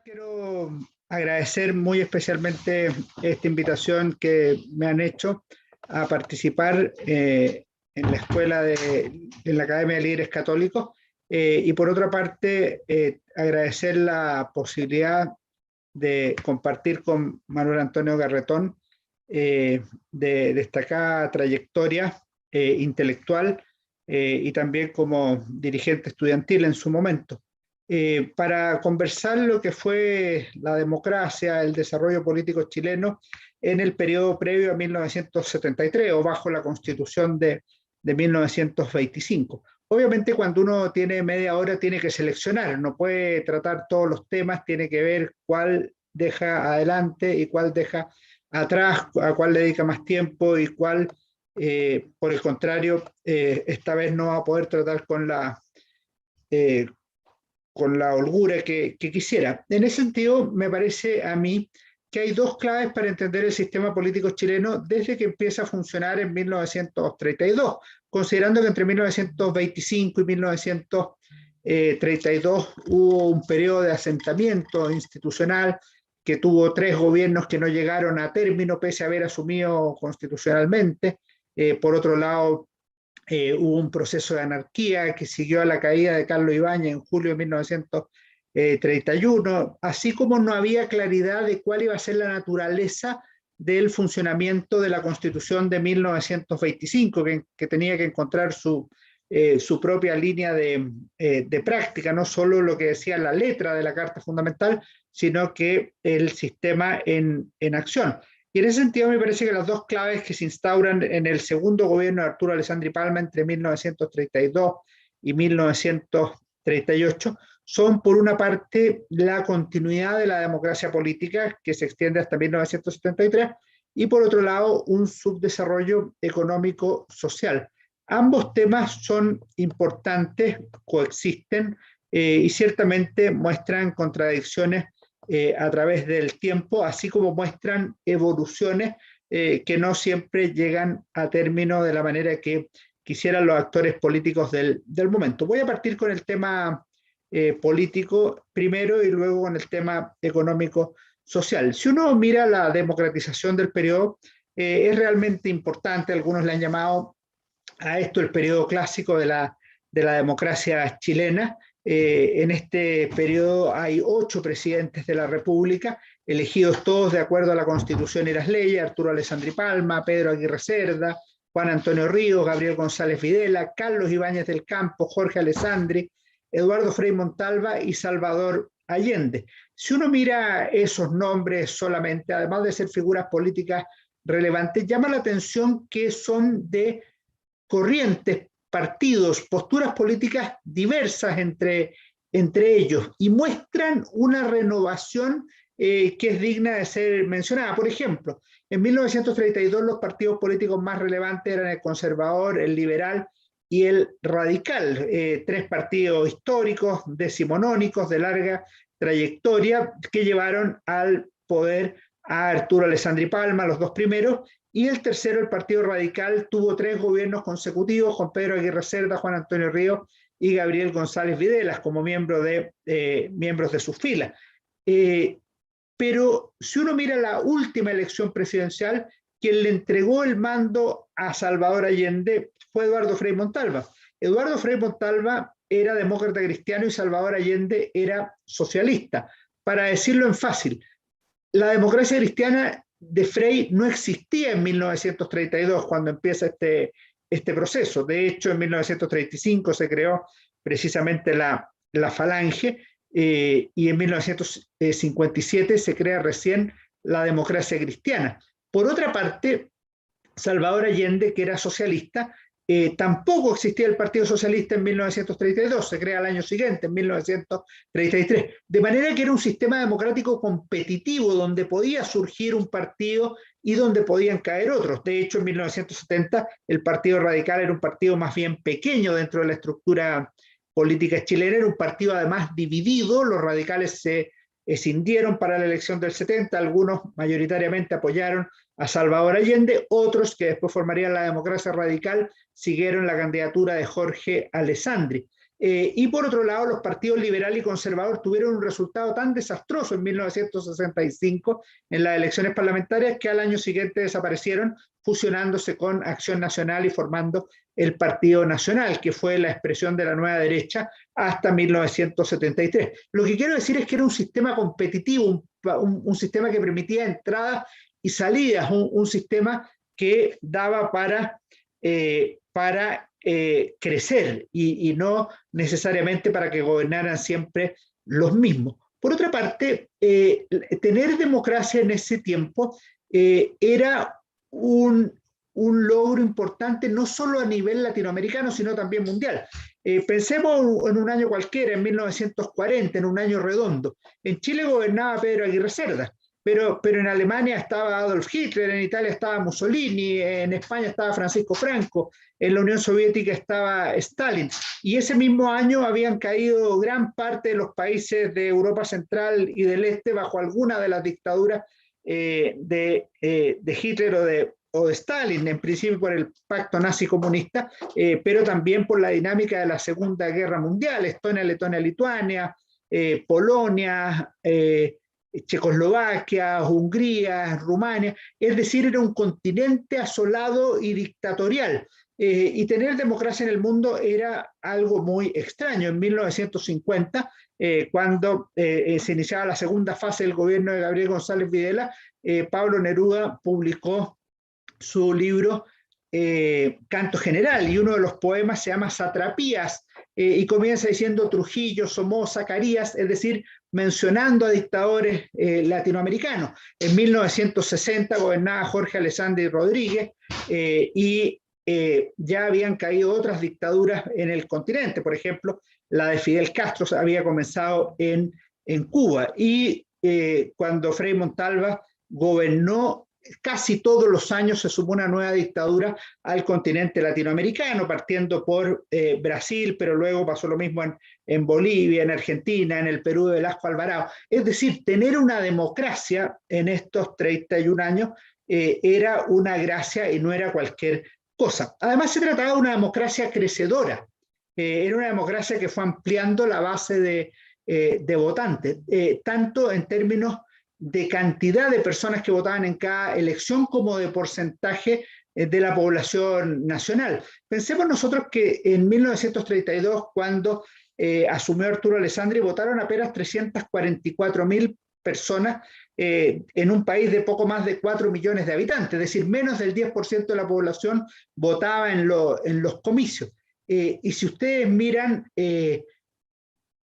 Quiero agradecer muy especialmente esta invitación que me han hecho a participar en la en la Academia de Líderes Católicos y por otra parte agradecer la posibilidad de compartir con Manuel Antonio Garretón de destacada trayectoria intelectual y también como dirigente estudiantil en su momento. Para conversar lo que fue la democracia, el desarrollo político chileno en el periodo previo a 1973 o bajo la Constitución de 1925. Obviamente cuando uno tiene media hora tiene que seleccionar, no puede tratar todos los temas, tiene que ver cuál deja adelante y cuál deja atrás, a cuál le dedica más tiempo y cuál, por el contrario, esta vez no va a poder tratar eh, con la holgura que quisiera. En ese sentido, me parece a mí que hay dos claves para entender el sistema político chileno desde que empieza a funcionar en 1932, considerando que entre 1925 y 1932 hubo un periodo de asentamiento institucional que tuvo 3 gobiernos que no llegaron a término pese a haber asumido constitucionalmente. Por otro lado, hubo un proceso de anarquía que siguió a la caída de Carlos Ibáñez en julio de 1931, así como no había claridad de cuál iba a ser la naturaleza del funcionamiento de la Constitución de 1925, que tenía que encontrar su propia línea de práctica, no solo lo que decía la letra de la Carta Fundamental, sino que el sistema en acción. Y en ese sentido me parece que las dos claves que se instauran en el segundo gobierno de Arturo Alessandri Palma entre 1932 y 1938 son, por una parte, la continuidad de la democracia política que se extiende hasta 1973 y, por otro lado, un subdesarrollo económico-social. Ambos temas son importantes, coexisten y ciertamente muestran contradicciones a través del tiempo, así como muestran evoluciones que no siempre llegan a término de la manera que quisieran los actores políticos del momento. Voy a partir con el tema político primero y luego con el tema económico social. Si uno mira la democratización del periodo, es realmente importante. Algunos le han llamado a esto el periodo clásico de la democracia chilena. En este periodo hay 8 presidentes de la República, elegidos todos de acuerdo a la Constitución y las leyes: Arturo Alessandri Palma, Pedro Aguirre Cerda, Juan Antonio Ríos, Gabriel González Videla, Carlos Ibáñez del Campo, Jorge Alessandri, Eduardo Frei Montalva y Salvador Allende. Si uno mira esos nombres solamente, además de ser figuras políticas relevantes, llama la atención que son de corrientes, partidos, posturas políticas diversas entre ellos y muestran una renovación que es digna de ser mencionada. Por ejemplo, en 1932 los partidos políticos más relevantes eran el conservador, el liberal y el radical, 3 partidos históricos, decimonónicos, de larga trayectoria, que llevaron al poder a Arturo Alessandri Palma, los 2 primeros, y el tercero, el Partido Radical, tuvo 3 gobiernos consecutivos con Pedro Aguirre Cerda, Juan Antonio Ríos y Gabriel González Videla como miembros de sus filas. Pero si uno mira la última elección presidencial, quien le entregó el mando a Salvador Allende fue Eduardo Frei Montalva. Eduardo Frei Montalva era demócrata cristiano y Salvador Allende era socialista. Para decirlo en fácil, la democracia cristiana de Frei no existía en 1932 cuando empieza este proceso. De hecho, en 1935 se creó precisamente la Falange y en 1957 se crea recién la democracia cristiana. Por otra parte, Salvador Allende, que era socialista, tampoco existía el Partido Socialista en 1932, se crea el año siguiente, en 1933. De manera que era un sistema democrático competitivo donde podía surgir un partido y donde podían caer otros. De hecho, en 1970 el Partido Radical era un partido más bien pequeño dentro de la estructura política chilena, era un partido además dividido. Los radicales se escindieron para la elección del 70, algunos mayoritariamente apoyaron a Salvador Allende, otros que después formarían la democracia radical siguieron la candidatura de Jorge Alessandri. y por otro lado, los partidos liberal y conservador tuvieron un resultado tan desastroso en 1965 en las elecciones parlamentarias que al año siguiente desaparecieron, fusionándose con Acción Nacional y formando el Partido Nacional, que fue la expresión de la nueva derecha hasta 1973. Lo que quiero decir es que era un sistema competitivo, un sistema que permitía entradas y salidas, un sistema que daba para crecer y no necesariamente para que gobernaran siempre los mismos. Por otra parte, tener democracia en ese tiempo era un logro importante no solo a nivel latinoamericano, sino también mundial. Pensemos en un año cualquiera, en 1940, en un año redondo. En Chile gobernaba Pedro Aguirre Cerda, pero en Alemania estaba Adolf Hitler, en Italia estaba Mussolini, en España estaba Francisco Franco, en la Unión Soviética estaba Stalin. Y ese mismo año habían caído gran parte de los países de Europa Central y del Este bajo alguna de las dictaduras de Hitler o de Stalin, en principio por el pacto nazi-comunista, pero también por la dinámica de la Segunda Guerra Mundial, Estonia, Letonia, Lituania, Polonia, Checoslovaquia, Hungría, Rumania, es decir, era un continente asolado y dictatorial. Y tener democracia en el mundo era algo muy extraño. En 1950, cuando se iniciaba la segunda fase del gobierno de Gabriel González Videla, Pablo Neruda publicó su libro Canto General, y uno de los poemas se llama Satrapías, y comienza diciendo Trujillo, Somoza, Carías, es decir, mencionando a dictadores latinoamericanos. En 1960 gobernaba Jorge Alessandri Rodríguez, y ya habían caído otras dictaduras en el continente, por ejemplo, la de Fidel Castro había comenzado en Cuba, y cuando Frei Montalva gobernó, casi todos los años se sumó una nueva dictadura al continente latinoamericano, partiendo por Brasil, pero luego pasó lo mismo en Bolivia, en Argentina, en el Perú de Velasco Alvarado. Es decir, tener una democracia en estos 31 años era una gracia y no era cualquier cosa. Además, se trataba de una democracia crecedora. Era una democracia que fue ampliando la base de votantes, tanto en términos de cantidad de personas que votaban en cada elección como de porcentaje de la población nacional. Pensemos nosotros que en 1932, cuando asumió Arturo Alessandri, votaron apenas 344.000 personas en un país de poco más de 4 millones de habitantes, es decir, menos del 10% de la población votaba en los comicios. Y si ustedes miran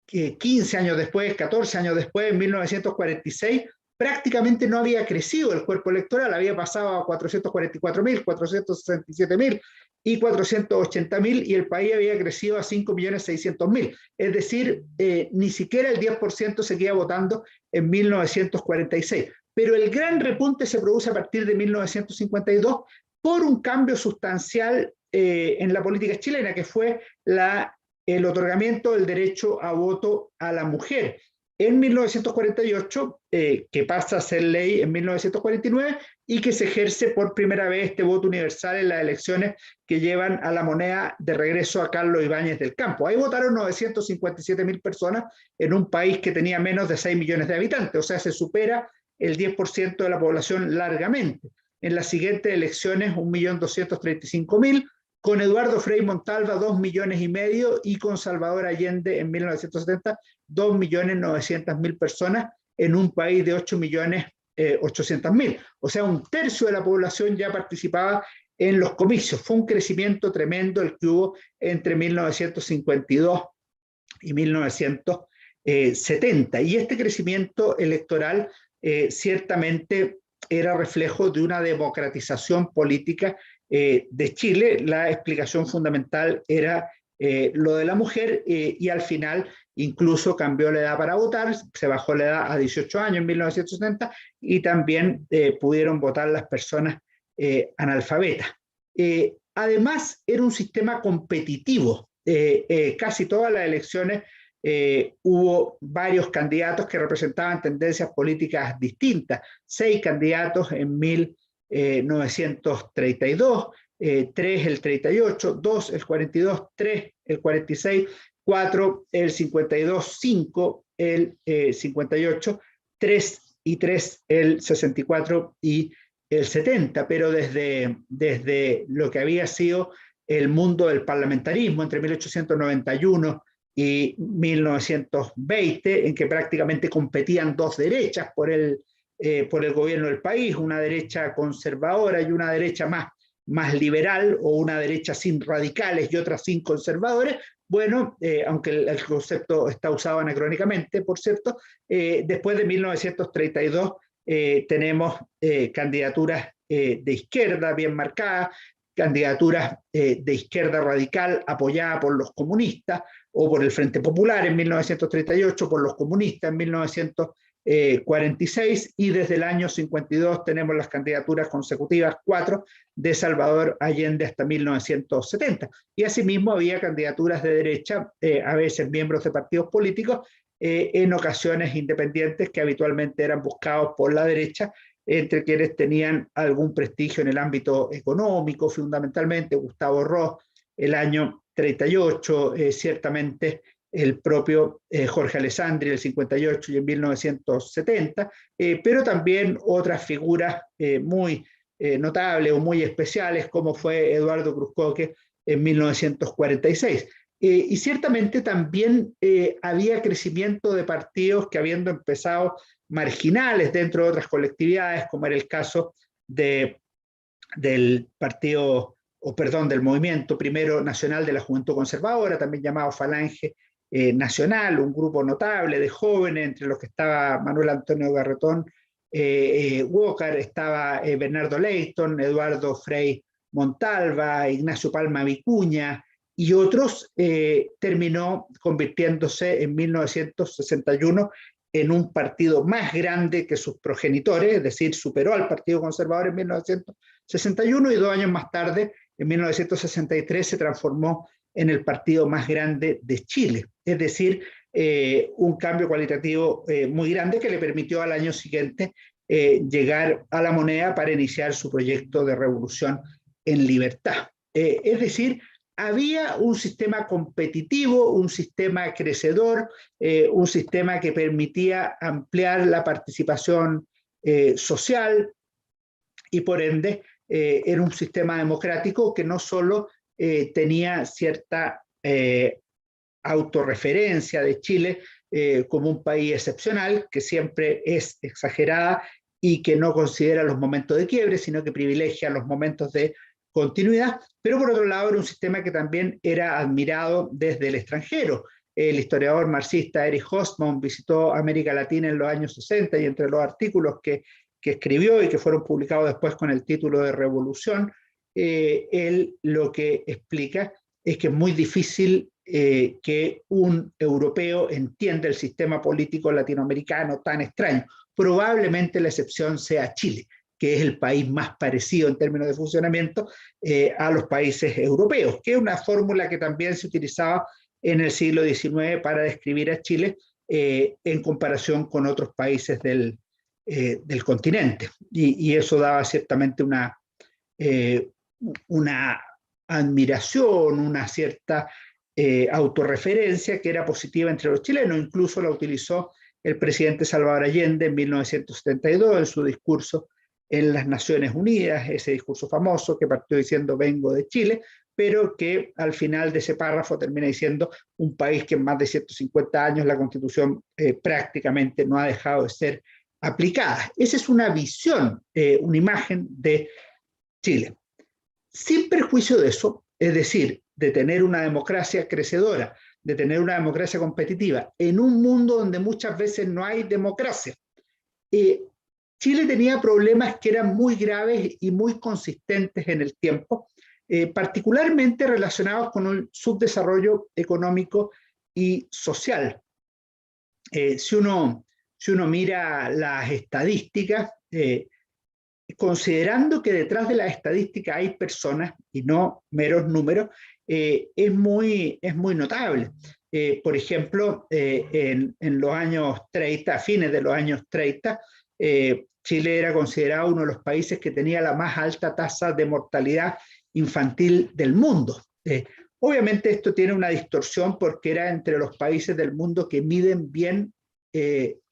15 años después, 14 años después, en 1946, prácticamente no había crecido el cuerpo electoral, había pasado a 444.000, 467.000 y 480.000, y el país había crecido a 5.600.000. Es decir, ni siquiera el 10% seguía votando en 1946. Pero el gran repunte se produce a partir de 1952 por un cambio sustancial en la política chilena, que fue el otorgamiento del derecho a voto a la mujer. En 1948, que pasa a ser ley en 1949, y que se ejerce por primera vez este voto universal en las elecciones que llevan a la moneda de regreso a Carlos Ibáñez del Campo. Ahí votaron 957.000 personas en un país que tenía menos de 6 millones de habitantes, o sea, se supera el 10% de la población largamente. En las siguientes elecciones, 1.235.000, con Eduardo Frei Montalva 2,5 millones, y con Salvador Allende en 1970 2.900.000 personas en un país de 8.800.000. O sea, un tercio de la población ya participaba en los comicios. Fue un crecimiento tremendo el que hubo entre 1952 y 1970. Y este crecimiento electoral ciertamente era reflejo de una democratización política de Chile. La explicación fundamental era lo de la mujer, y al final incluso cambió la edad para votar, se bajó la edad a 18 años en 1970, y también pudieron votar las personas analfabetas. Además, era un sistema competitivo. Casi todas las elecciones hubo varios candidatos que representaban tendencias políticas distintas. 6 candidatos en 1932, 3 el 38, 2 el 42, 3 el 46, 4 el 52, 5 el 58, 3 y 3 el 64 y el 70, pero desde lo que había sido el mundo del parlamentarismo entre 1891 y 1920, en que prácticamente competían dos derechas por el gobierno del país, una derecha conservadora y una derecha más liberal, o una derecha sin radicales y otra sin conservadores. Bueno, aunque el concepto está usado anacrónicamente, por cierto, después de 1932 tenemos candidaturas de izquierda bien marcadas, candidaturas de izquierda radical apoyada por los comunistas o por el Frente Popular en 1938, por los comunistas en 1946, y desde el año 52 tenemos las candidaturas consecutivas, 4, de Salvador Allende hasta 1970. Y asimismo había candidaturas de derecha, a veces miembros de partidos políticos, en ocasiones independientes, que habitualmente eran buscados por la derecha, entre quienes tenían algún prestigio en el ámbito económico, fundamentalmente Gustavo Ross, el año 38, ciertamente el propio Jorge Alessandri, el 58 y en 1970, pero también otras figuras muy notables o muy especiales, como fue Eduardo Cruzcoque en 1946. Y ciertamente también había crecimiento de partidos que, habiendo empezado marginales dentro de otras colectividades, como era el caso del partido, del Movimiento Primero Nacional de la Juventud Conservadora, también llamado Falange Nacional, un grupo notable de jóvenes, entre los que estaba Manuel Antonio Garretón Walker, estaba Bernardo Leighton, Eduardo Frei Montalva, Ignacio Palma Vicuña y otros. Terminó convirtiéndose en 1961 en un partido más grande que sus progenitores, es decir, superó al Partido Conservador en 1961, y 2 años más tarde, en 1963, se transformó en el partido más grande de Chile. Es decir, un cambio cualitativo muy grande, que le permitió al año siguiente llegar a la moneda para iniciar su proyecto de revolución en libertad. Es decir, había un sistema competitivo, un sistema crecedor, un sistema que permitía ampliar la participación social, y por ende era un sistema democrático que no solo tenía cierta autorreferencia de Chile como un país excepcional, que siempre es exagerada y que no considera los momentos de quiebre, sino que privilegia los momentos de continuidad, pero por otro lado era un sistema que también era admirado desde el extranjero. El historiador marxista Erich Hobsbawm visitó América Latina en los años 60, y entre los artículos que escribió y que fueron publicados después con el título de Revolución, él lo que explica es que es muy difícil que un europeo entienda el sistema político latinoamericano tan extraño. Probablemente la excepción sea Chile, que es el país más parecido en términos de funcionamiento a los países europeos, que es una fórmula que también se utilizaba en el siglo XIX para describir a Chile en comparación con otros países del continente. Y eso daba ciertamente una admiración, una cierta autorreferencia que era positiva entre los chilenos. Incluso la utilizó el presidente Salvador Allende en 1972 en su discurso en las Naciones Unidas, ese discurso famoso que partió diciendo vengo de Chile, pero que al final de ese párrafo termina diciendo un país que en más de 150 años la Constitución prácticamente no ha dejado de ser aplicada. Esa es una visión, una imagen de Chile. Sin perjuicio de eso, es decir, de tener una democracia crecedora, de tener una democracia competitiva, en un mundo donde muchas veces no hay democracia. Chile tenía problemas que eran muy graves y muy consistentes en el tiempo, particularmente relacionados con un subdesarrollo económico y social. Si uno mira las estadísticas, considerando que detrás de las estadísticas hay personas y no meros números, es muy notable. Por ejemplo, en los años 30, a fines de los años 30, Chile era considerado uno de los países que tenía la más alta tasa de mortalidad infantil del mundo. Obviamente esto tiene una distorsión porque era entre los países del mundo que miden bien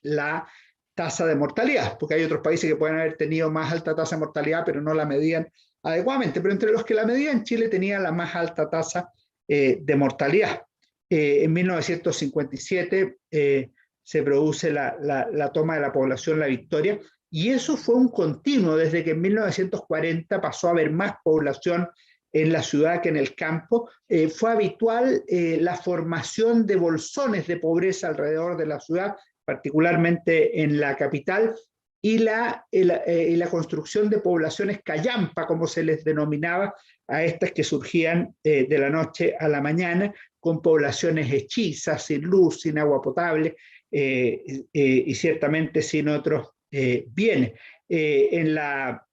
la tasa de mortalidad, porque hay otros países que pueden haber tenido más alta tasa de mortalidad, pero no la medían adecuadamente. Pero entre los que la medían, Chile tenía la más alta tasa de mortalidad. En 1957 se produce la toma de la población La Victoria, y eso fue un continuo, desde que en 1940 pasó a haber más población en la ciudad que en el campo. Fue habitual la formación de bolsones de pobreza alrededor de la ciudad, particularmente en la capital, y la construcción de poblaciones callampa, como se les denominaba, a estas que surgían de la noche a la mañana, con poblaciones hechizas, sin luz, sin agua potable, y ciertamente sin otros bienes. En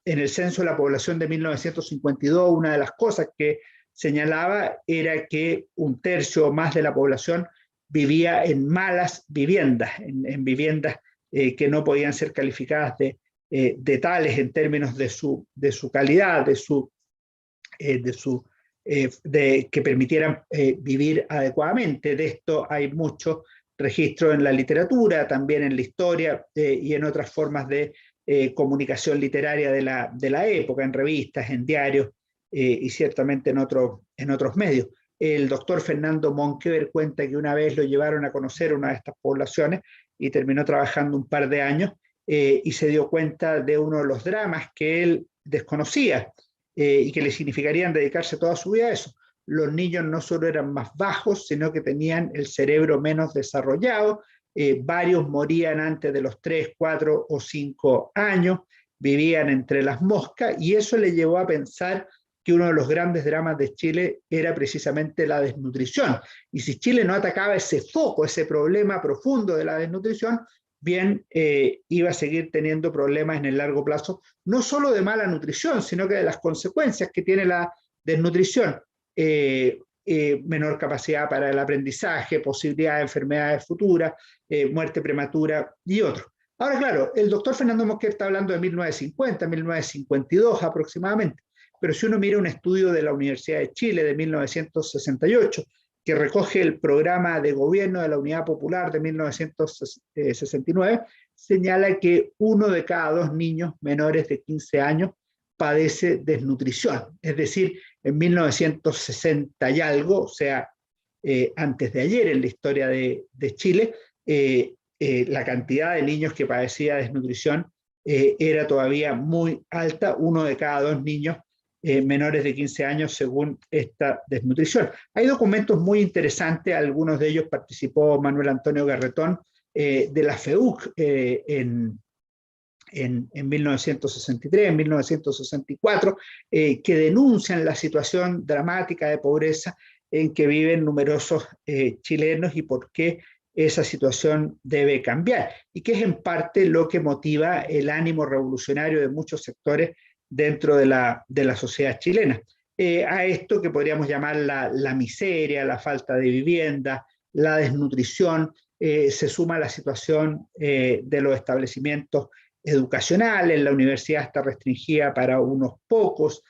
el censo de la población de 1952, una de las cosas que señalaba era que un tercio o más de la población vivía en malas viviendas, en viviendas que no podían ser calificadas de tales en términos de su calidad, que permitieran vivir adecuadamente. De esto hay mucho registro en la literatura, también en la historia y en otras formas de comunicación literaria de la época, en revistas, en diarios y ciertamente en otros medios. El doctor Fernando Monkever cuenta que una vez lo llevaron a conocer una de estas poblaciones y terminó trabajando un par de años y se dio cuenta de uno de los dramas que él desconocía y que le significarían dedicarse toda su vida a eso. Los niños no solo eran más bajos, sino que tenían el cerebro menos desarrollado, varios morían antes de los 3, 4 o 5 años, vivían entre las moscas, y eso le llevó a pensar que uno de los grandes dramas de Chile era precisamente la desnutrición. Y si Chile no atacaba ese foco, ese problema profundo de la desnutrición, bien iba a seguir teniendo problemas en el largo plazo, no solo de mala nutrición, sino que de las consecuencias que tiene la desnutrición. Menor capacidad para el aprendizaje, posibilidad de enfermedades futuras, muerte prematura y otros. Ahora, claro, el doctor Fernando Monkever está hablando de 1950, 1952 aproximadamente, pero si uno mira un estudio de la Universidad de Chile de 1968, que recoge el programa de gobierno de la Unidad Popular de 1969, señala que 1 de cada 2 niños menores de 15 años padece desnutrición. Es decir, en 1960 y algo, o sea, antes de ayer en la historia de Chile, la cantidad de niños que padecía desnutrición era todavía muy alta, 1 de cada 2 niños menores de 15 años según esta desnutrición. Hay documentos muy interesantes, algunos de ellos participó Manuel Antonio Garretón de la FEUC en 1963, en 1964, que denuncian la situación dramática de pobreza en que viven numerosos chilenos y por qué esa situación debe cambiar, y que es en parte lo que motiva el ánimo revolucionario de muchos sectores dentro de la sociedad chilena. A esto que podríamos llamar la miseria, la falta de vivienda, la desnutrición, se suma la situación de los establecimientos educacionales. La universidad está restringida para unos pocos,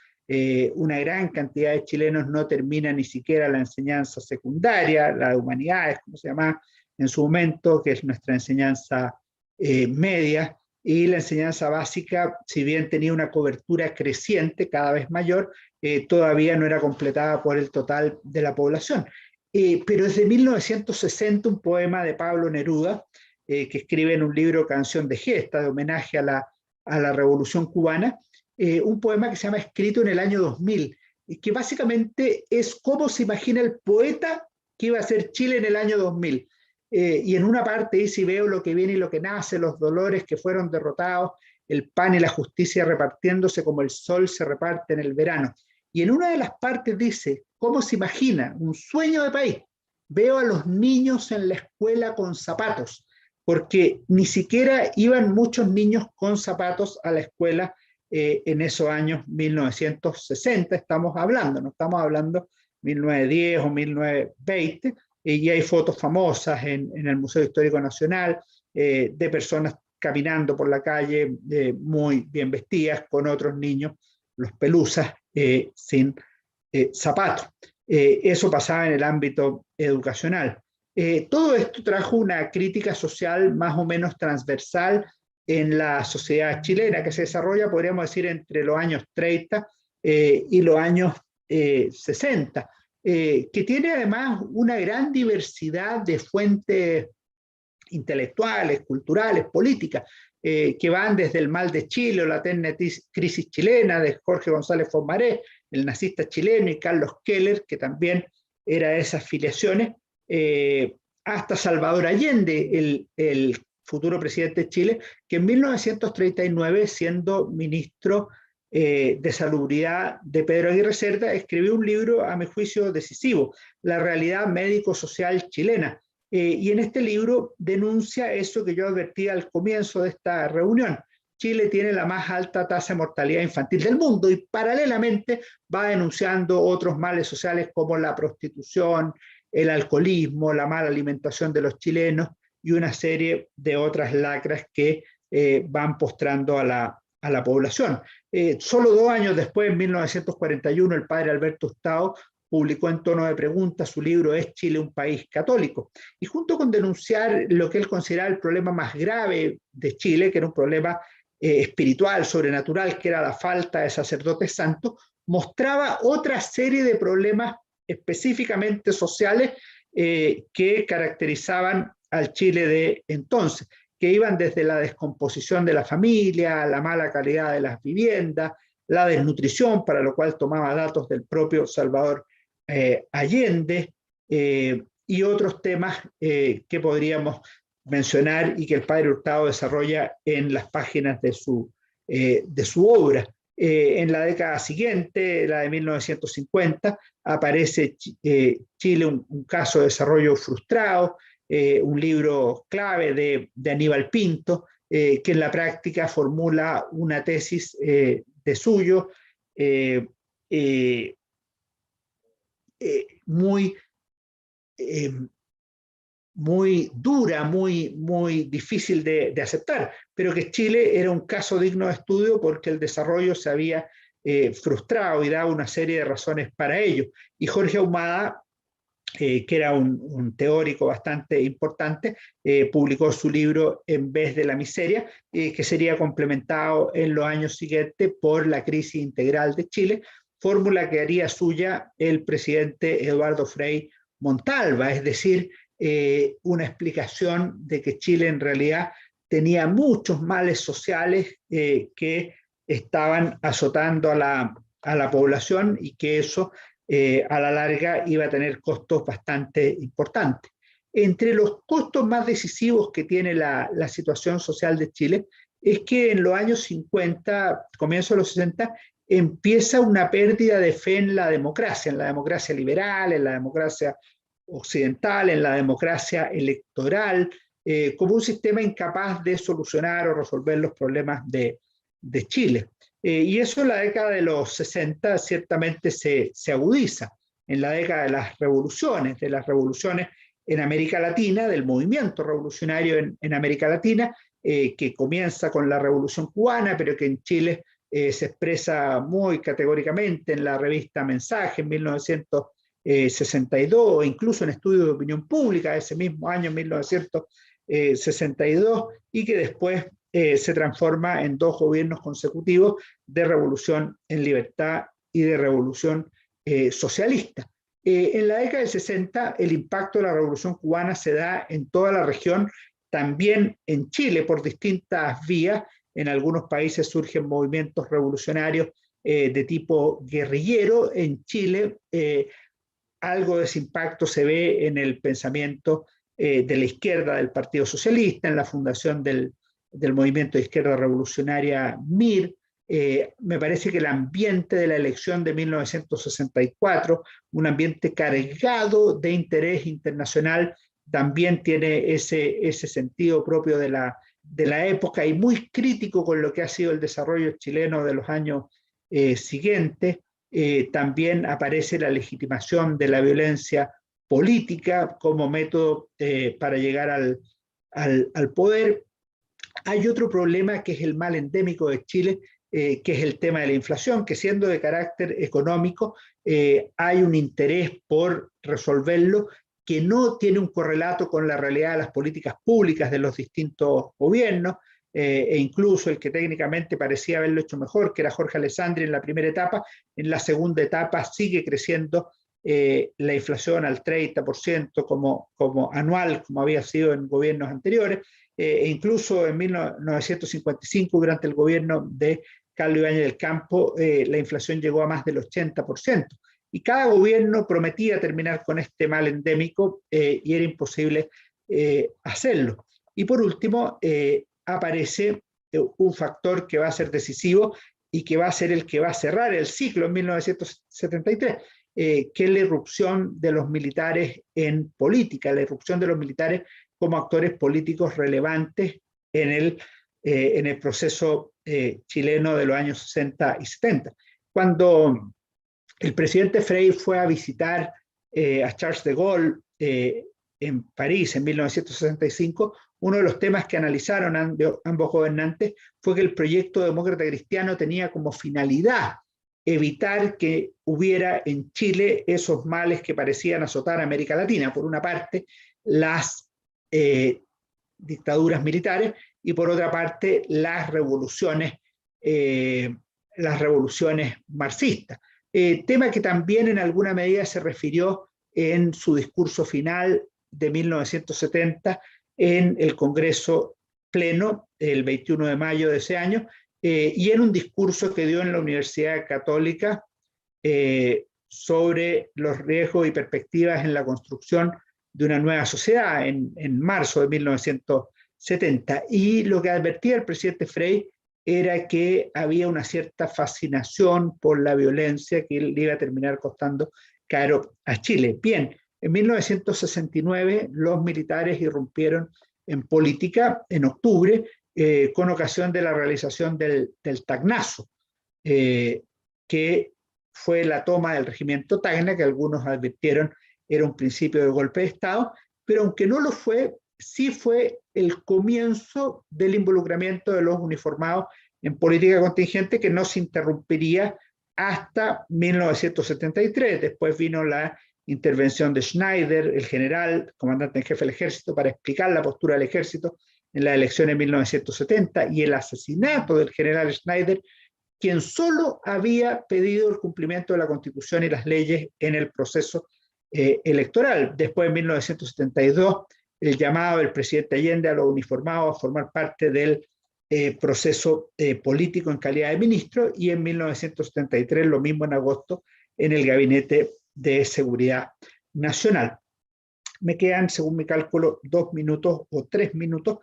una gran cantidad de chilenos no termina ni siquiera la enseñanza secundaria, la de humanidades, como se llama en su momento, que es nuestra enseñanza media, y la enseñanza básica, si bien tenía una cobertura creciente, cada vez mayor, todavía no era completada por el total de la población. Pero desde 1960 un poema de Pablo Neruda, que escribe en un libro Canción de Gesta, de homenaje a la Revolución Cubana, un poema que se llama Escrito en el año 2000, que básicamente es cómo se imagina el poeta que iba a ser Chile en el año 2000. Y en una parte dice: veo lo que viene y lo que nace, los dolores que fueron derrotados, el pan y la justicia repartiéndose como el sol se reparte en el verano. Y en una de las partes dice: ¿cómo se imagina? Un sueño de país. Veo a los niños en la escuela con zapatos, porque ni siquiera iban muchos niños con zapatos a la escuela en esos años 1960 estamos hablando, no estamos hablando 1910 o 1920, y hay fotos famosas en el Museo Histórico Nacional de personas caminando por la calle muy bien vestidas con otros niños, los pelusas, sin zapatos. Eso pasaba en el ámbito educacional. Todo esto trajo una crítica social más o menos transversal en la sociedad chilena, que se desarrolla, podríamos decir, entre los años 30 y los años 60, que tiene además una gran diversidad de fuentes intelectuales, culturales, políticas, que van desde el mal de Chile o la eterna crisis chilena de Jorge González Fomaré, el nazista chileno, y Carlos Keller, que también era de esas filiaciones, hasta Salvador Allende, el futuro presidente de Chile, que en 1939, siendo ministro de Salubridad de Pedro Aguirre Cerda, escribió un libro, a mi juicio, decisivo, La realidad médico-social chilena. Y en este libro denuncia eso que yo advertí al comienzo de esta reunión. Chile tiene la más alta tasa de mortalidad infantil del mundo y paralelamente va denunciando otros males sociales como la prostitución, el alcoholismo, la mala alimentación de los chilenos y una serie de otras lacras que van postrando a la población. Solo 2 años después, en 1941, el padre Alberto Hurtado publicó en tono de pregunta su libro ¿Es Chile un país católico? Y junto con denunciar lo que él consideraba el problema más grave de Chile, que era un problema espiritual, sobrenatural, que era la falta de sacerdotes santos, mostraba otra serie de problemas específicamente sociales que caracterizaban al Chile de entonces, que iban desde la descomposición de la familia, la mala calidad de las viviendas, la desnutrición, para lo cual tomaba datos del propio Salvador Allende, y otros temas que podríamos mencionar y que el padre Hurtado desarrolla en las páginas de su obra. En la década siguiente, la de 1950, aparece Chile, un caso de desarrollo frustrado, un libro clave de Aníbal Pinto, que en la práctica formula una tesis de suyo muy, muy dura, muy difícil de aceptar, pero que Chile era un caso digno de estudio porque el desarrollo se había frustrado y daba una serie de razones para ello. Y Jorge Ahumada, que era un teórico bastante importante, publicó su libro En vez de la miseria, que sería complementado en los años siguientes por La crisis integral de Chile, fórmula que haría suya el presidente Eduardo Frei Montalva, es decir, una explicación de que Chile en realidad tenía muchos males sociales que estaban azotando a la población y que eso a la larga iba a tener costos bastante importantes. Entre los costos más decisivos que tiene la situación social de Chile es que en los años 50, comienzo de los 60, empieza una pérdida de fe en la democracia liberal, en la democracia occidental, en la democracia electoral, como un sistema incapaz de solucionar o resolver los problemas de Chile. Y eso en la década de los 60 ciertamente se agudiza. En la década de las revoluciones en América Latina, del movimiento revolucionario en América Latina, que comienza con la Revolución Cubana, pero que en Chile se expresa muy categóricamente en la revista Mensaje en 1962, o incluso en estudios de opinión pública ese mismo año, 1962, y que después se transforma en 2 gobiernos consecutivos de revolución en libertad y de revolución socialista. En la década del 60, el impacto de la revolución cubana se da en toda la región, también en Chile, por distintas vías. En algunos países surgen movimientos revolucionarios de tipo guerrillero. En Chile, algo de ese impacto se ve en el pensamiento de la izquierda del Partido Socialista, en la fundación del movimiento de izquierda revolucionaria MIR. Me parece que el ambiente de la elección de 1964, un ambiente cargado de interés internacional, también tiene ese sentido propio de la época y muy crítico con lo que ha sido el desarrollo chileno de los años siguientes. También aparece la legitimación de la violencia política como método para llegar al poder. Hay otro problema que es el mal endémico de Chile, que es el tema de la inflación, que siendo de carácter económico, hay un interés por resolverlo que no tiene un correlato con la realidad de las políticas públicas de los distintos gobiernos, e incluso el que técnicamente parecía haberlo hecho mejor, que era Jorge Alessandri en la primera etapa, en la segunda etapa sigue creciendo la inflación al 30% como anual, como había sido en gobiernos anteriores, e incluso en 1955, durante el gobierno de Carlos Ibáñez del Campo, la inflación llegó a más del 80%. Y cada gobierno prometía terminar con este mal endémico y era imposible hacerlo. Y por último, aparece un factor que va a ser decisivo y que va a ser el que va a cerrar el ciclo en 1973, que es la irrupción de los militares en política, la irrupción de los militares como actores políticos relevantes en el proceso chileno de los años 60 y 70. Cuando el presidente Frei fue a visitar a Charles de Gaulle en París en 1965, uno de los temas que analizaron ambos gobernantes fue que el proyecto demócrata cristiano tenía como finalidad evitar que hubiera en Chile esos males que parecían azotar a América Latina. Por una parte, las dictaduras militares y por otra parte, las revoluciones marxistas. Tema que también en alguna medida se refirió en su discurso final de 1970 en el Congreso Pleno, el 21 de mayo de ese año, y en un discurso que dio en la Universidad Católica sobre los riesgos y perspectivas en la construcción de una nueva sociedad en marzo de 1970. Y lo que advertía el presidente Frei era que había una cierta fascinación por la violencia que le iba a terminar costando caro a Chile. Bien, en 1969 los militares irrumpieron en política en octubre con ocasión de la realización del Tacnazo, que fue la toma del regimiento Tacna, que algunos advirtieron era un principio de golpe de Estado, pero aunque no lo fue, sí fue el comienzo del involucramiento de los uniformados en política contingente que no se interrumpiría hasta 1973. Después vino la intervención de Schneider, el general, comandante en jefe del ejército, para explicar la postura del ejército en la elección de 1970 y el asesinato del general Schneider, quien solo había pedido el cumplimiento de la Constitución y las leyes en el proceso electoral. Después, en 1972, el llamado del presidente Allende a los uniformados a formar parte del proceso político en calidad de ministro, y en 1973, lo mismo en agosto, en el Gabinete de Seguridad Nacional. Me quedan, según mi cálculo, 2 minutos o 3 minutos,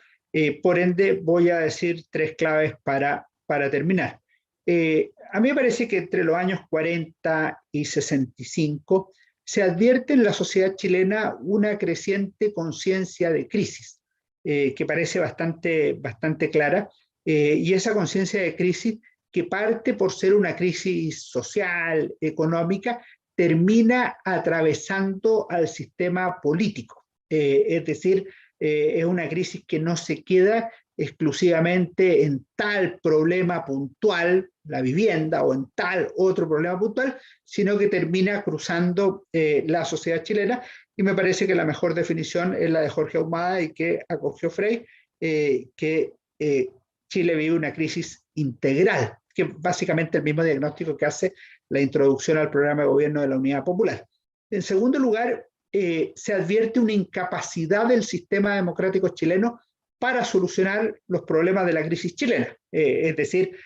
por ende voy a decir 3 claves para terminar. A mí me parece que entre los años 40 y 65 se advierte en la sociedad chilena una creciente conciencia de crisis, que parece bastante clara, y esa conciencia de crisis, que parte por ser una crisis social, económica, termina atravesando al sistema político. Es decir, es una crisis que no se queda exclusivamente en tal problema puntual, la vivienda, o en tal otro problema puntual, sino que termina cruzando la sociedad chilena, y me parece que la mejor definición es la de Jorge Ahumada y que acogió Frei, que Chile vive una crisis integral, que es básicamente el mismo diagnóstico que hace la introducción al programa de gobierno de la Unidad Popular. En segundo lugar, se advierte una incapacidad del sistema democrático chileno para solucionar los problemas de la crisis chilena. Es decir,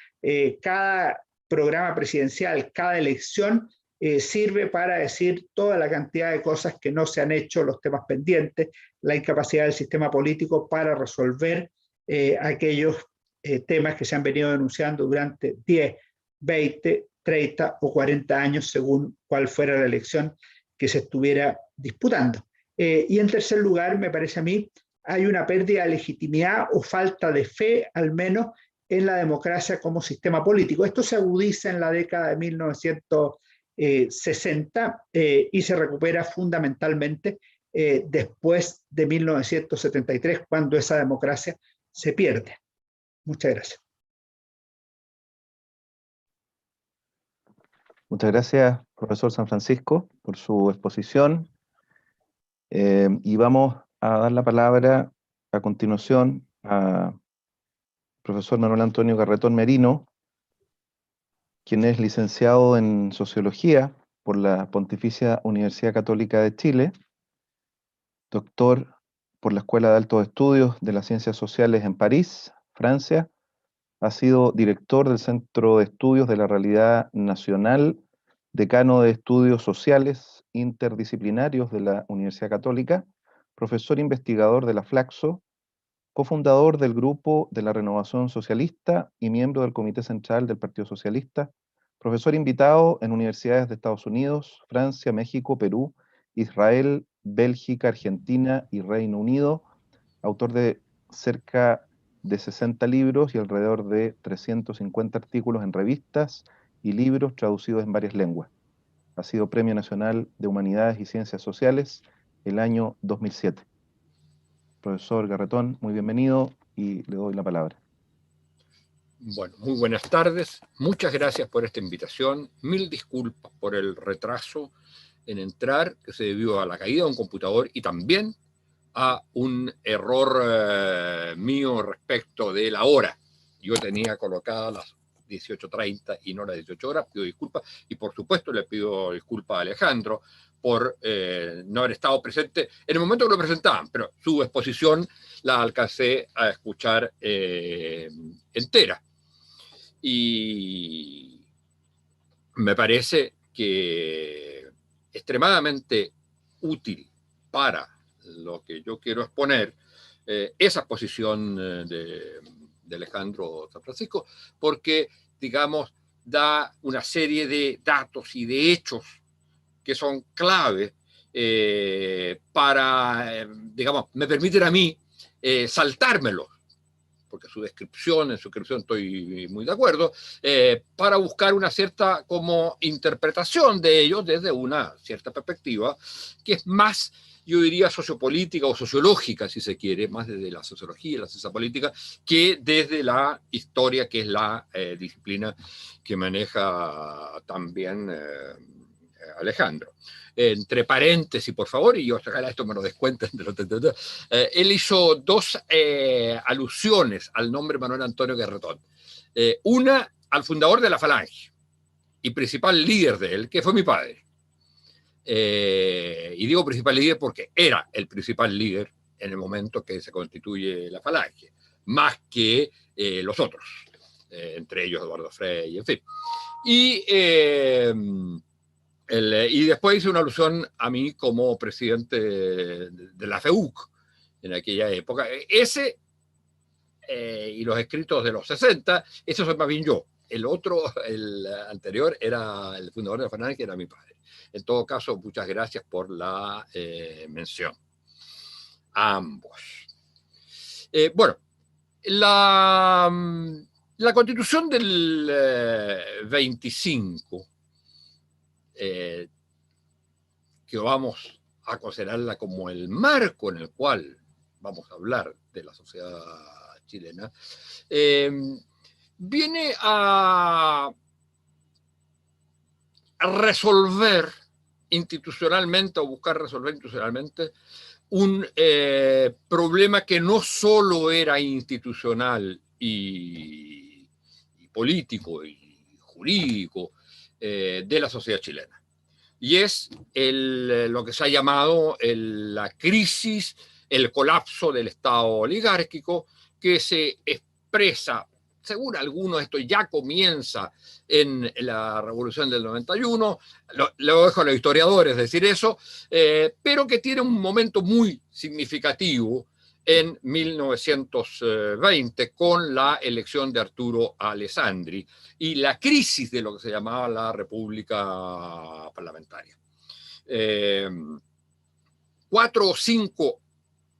cada programa presidencial, cada elección sirve para decir toda la cantidad de cosas que no se han hecho, los temas pendientes, la incapacidad del sistema político para resolver aquellos temas que se han venido denunciando durante 10, 20, 30 o 40 años, según cuál fuera la elección que se estuviera disputando. Y en tercer lugar, me parece a mí, hay una pérdida de legitimidad o falta de fe, al menos, en la democracia como sistema político. Esto se agudiza en la década de 1960 y se recupera fundamentalmente después de 1973, cuando esa democracia se pierde. Muchas gracias. Muchas gracias, profesor San Francisco, por su exposición. Y vamos a dar la palabra a continuación a profesor Manuel Antonio Garretón Merino, quien es licenciado en Sociología por la Pontificia Universidad Católica de Chile, doctor por la Escuela de Altos Estudios de las Ciencias Sociales en París, Francia. Ha sido director del Centro de Estudios de la Realidad Nacional, decano de Estudios Sociales Interdisciplinarios de la Universidad Católica, profesor investigador de la Flaxo, cofundador del Grupo de la Renovación Socialista y miembro del Comité Central del Partido Socialista, profesor invitado en universidades de Estados Unidos, Francia, México, Perú, Israel, Bélgica, Argentina y Reino Unido, autor de cerca de 60 libros y alrededor de 350 artículos en revistas y libros traducidos en varias lenguas. Ha sido Premio Nacional de Humanidades y Ciencias Sociales el año 2007. Profesor Garretón, muy bienvenido y le doy la palabra. Bueno, muy buenas tardes. Muchas gracias por esta invitación. Mil disculpas por el retraso en entrar, que se debió a la caída de un computador y también a un error mío respecto de la hora. Yo tenía colocadas las 18:30 y no las 18 horas. Pido disculpas y por supuesto le pido disculpas a Alejandro por no haber estado presente en el momento que lo presentaban, pero su exposición la alcancé a escuchar entera. Y me parece que extremadamente útil para lo que yo quiero exponer esa exposición de Alejandro San Francisco, porque, digamos, da una serie de datos y de hechos que son clave para, digamos, me permiten a mí saltármelos, porque en su descripción estoy muy de acuerdo, para buscar una cierta como interpretación de ellos desde una cierta perspectiva que es más, yo diría, sociopolítica o sociológica, si se quiere, más desde la sociología y la ciencia política, que desde la historia, que es la disciplina que maneja también Alejandro. Entre paréntesis, por favor, y ojalá esto me lo descuenten de lo él hizo dos alusiones al nombre Manuel Antonio Garretón. Una al fundador de la Falange y principal líder de él, que fue mi padre. Y digo principal líder porque era el principal líder en el momento que se constituye la Falange, más que los otros, entre ellos Eduardo Frei, en fin. Y después hice una alusión a mí como presidente de la FEUC en aquella época. Ese y los escritos de los 60, eso soy más bien yo. El otro, el anterior, era el fundador de la FANAC, que era mi padre. En todo caso, muchas gracias por la mención. A ambos. Bueno, la Constitución del 25, que vamos a considerarla como el marco en el cual vamos a hablar de la sociedad chilena, viene a resolver institucionalmente o buscar resolver institucionalmente un problema que no solo era institucional y político y jurídico de la sociedad chilena. Y es lo que se ha llamado la crisis, el colapso del Estado oligárquico, que se expresa, según algunos, esto ya comienza en la Revolución del 91, lo dejo a los historiadores decir eso, pero que tiene un momento muy significativo en 1920 con la elección de Arturo Alessandri y la crisis de lo que se llamaba la República Parlamentaria. 4 o 5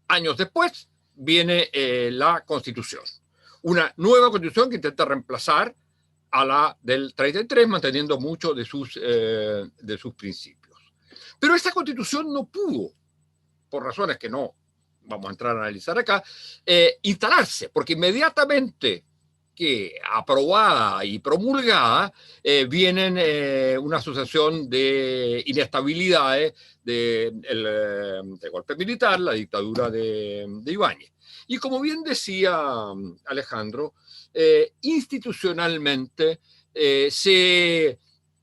años después viene la Constitución. Una nueva Constitución que intenta reemplazar a la del 33, manteniendo muchos de sus principios. Pero esta Constitución no pudo, por razones que no vamos a entrar a analizar acá, instalarse, porque inmediatamente que aprobada y promulgada vienen una sucesión de inestabilidades de golpe militar, la dictadura de Ibáñez. Y como bien decía Alejandro, institucionalmente se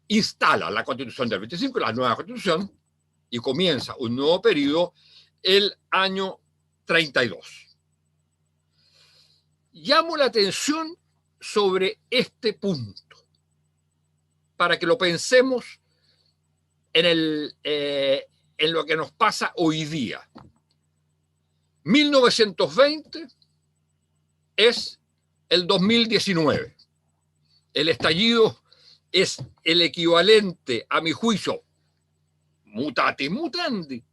instala la Constitución del 25, la nueva Constitución, y comienza un nuevo periodo el año 32. Llamo la atención sobre este punto para que lo pensemos en lo que nos pasa hoy día. 1920 es el 2019. El estallido es el equivalente, a mi juicio, mutatis mutandi,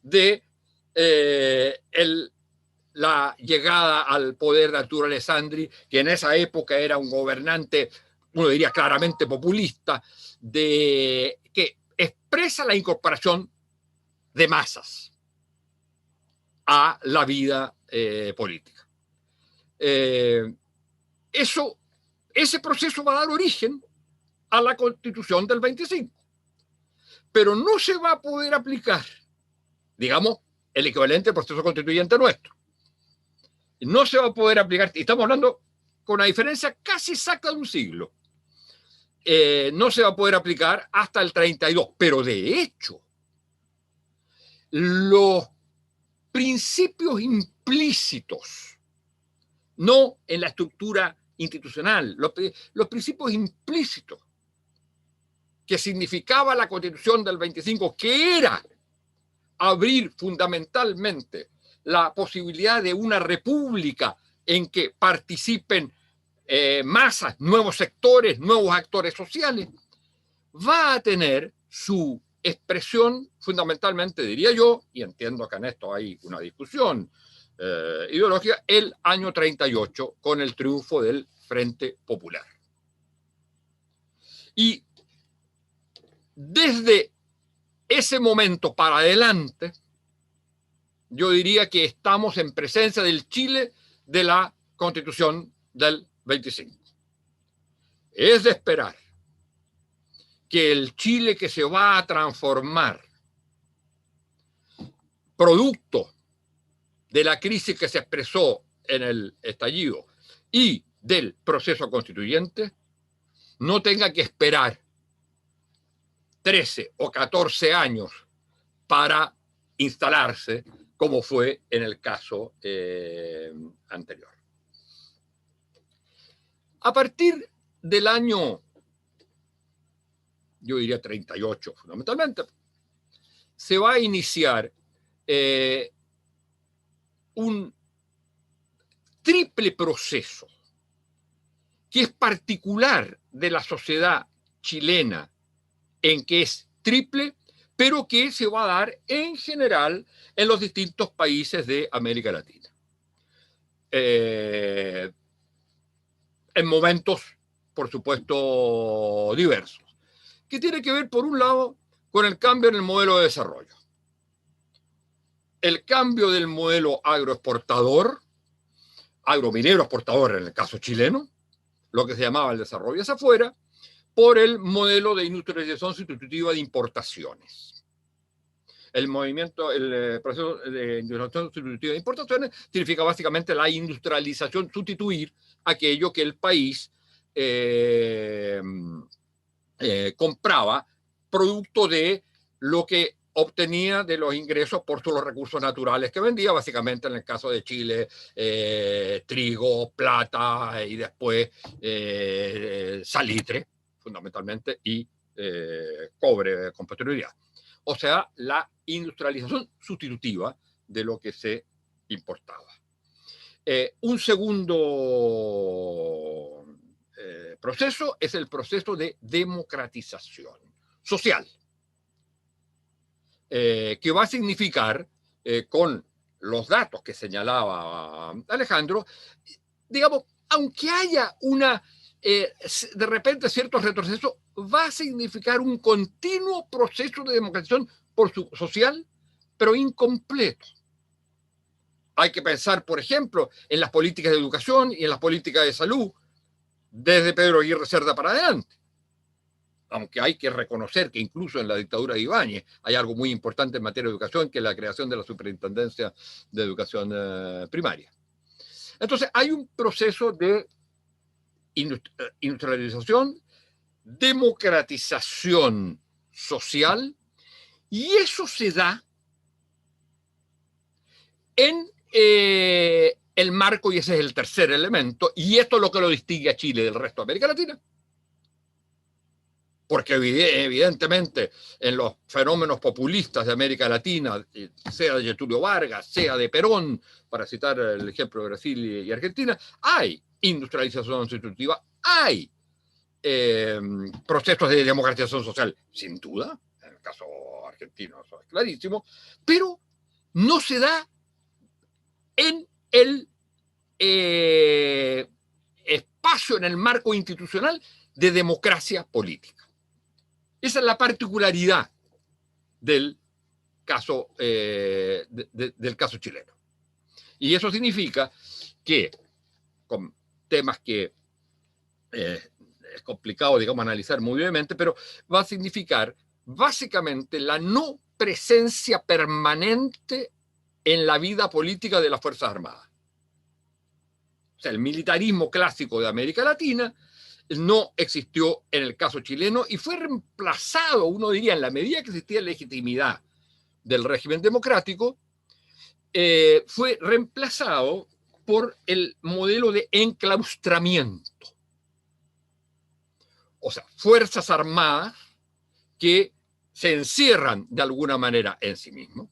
de la llegada al poder de Arturo Alessandri, que en esa época era un gobernante, uno diría claramente populista, que expresa la incorporación de masas a la vida política. Ese proceso va a dar origen a la Constitución del 25, pero no se va a poder aplicar, digamos, el equivalente al proceso constituyente nuestro. No se va a poder aplicar, y estamos hablando con una diferencia casi exacta de un siglo. No se va a poder aplicar hasta el 32, pero de hecho, los principios implícitos, no en la estructura institucional, los principios implícitos que significaba la Constitución del 25, que era abrir fundamentalmente la posibilidad de una república en que participen masas, nuevos sectores, nuevos actores sociales, va a tener su expresión fundamentalmente, diría yo, y entiendo que en esto hay una discusión ideológica, el año 38 con el triunfo del Frente Popular. Y desde ese momento para adelante, yo diría que estamos en presencia del Chile de la Constitución del 25. Es de esperar que el Chile que se va a transformar, producto de la crisis que se expresó en el estallido y del proceso constituyente, no tenga que esperar 13 o 14 años para instalarse, como fue en el caso anterior. A partir del año, yo diría 38 fundamentalmente, se va a iniciar un triple proceso que es particular de la sociedad chilena, en que es triple, pero que se va a dar en general en los distintos países de América Latina. En momentos, por supuesto, diversos, que tiene que ver, por un lado, con el cambio en el modelo de desarrollo. El cambio del modelo agroexportador, agrominero exportador en el caso chileno, lo que se llamaba el desarrollo hacia afuera, por el modelo de industrialización sustitutiva de importaciones. El proceso de industrialización sustitutiva de importaciones significa básicamente la industrialización, sustituir aquello que el país compraba producto de lo que obtenía de los ingresos por los recursos naturales que vendía, básicamente en el caso de Chile, trigo, plata y después salitre, fundamentalmente, y cobre con posterioridad. O sea, la industrialización sustitutiva de lo que se importaba. Un segundo proceso es el proceso de democratización social, que va a significar, con los datos que señalaba Alejandro, digamos, aunque haya de repente ciertos retrocesos, va a significar un continuo proceso de democratización social, pero incompleto. Hay que pensar, por ejemplo, en las políticas de educación y en las políticas de salud, desde Pedro Aguirre Cerda para adelante. Aunque hay que reconocer que incluso en la dictadura de Ibáñez hay algo muy importante en materia de educación, que es la creación de la Superintendencia de Educación Primaria. Entonces, hay un proceso de industrialización, democratización social, y eso se da en el marco, y ese es el tercer elemento, y esto es lo que lo distingue a Chile del resto de América Latina. Porque evidentemente en los fenómenos populistas de América Latina, sea de Getúlio Vargas, sea de Perón, para citar el ejemplo de Brasil y Argentina, hay industrialización constitutiva, hay procesos de democratización social, sin duda, en el caso argentino eso es clarísimo, pero no se da en el espacio, en el marco institucional de democracia política. Esa es la particularidad del caso, del caso chileno. Y eso significa que, con temas que es complicado, digamos, analizar muy brevemente, pero va a significar básicamente la no presencia permanente en la vida política de las Fuerzas Armadas. O sea, el militarismo clásico de América Latina no existió en el caso chileno y fue reemplazado, uno diría, en la medida que existía legitimidad del régimen democrático, fue reemplazado por el modelo de enclaustramiento. O sea, fuerzas armadas que se encierran de alguna manera en sí mismos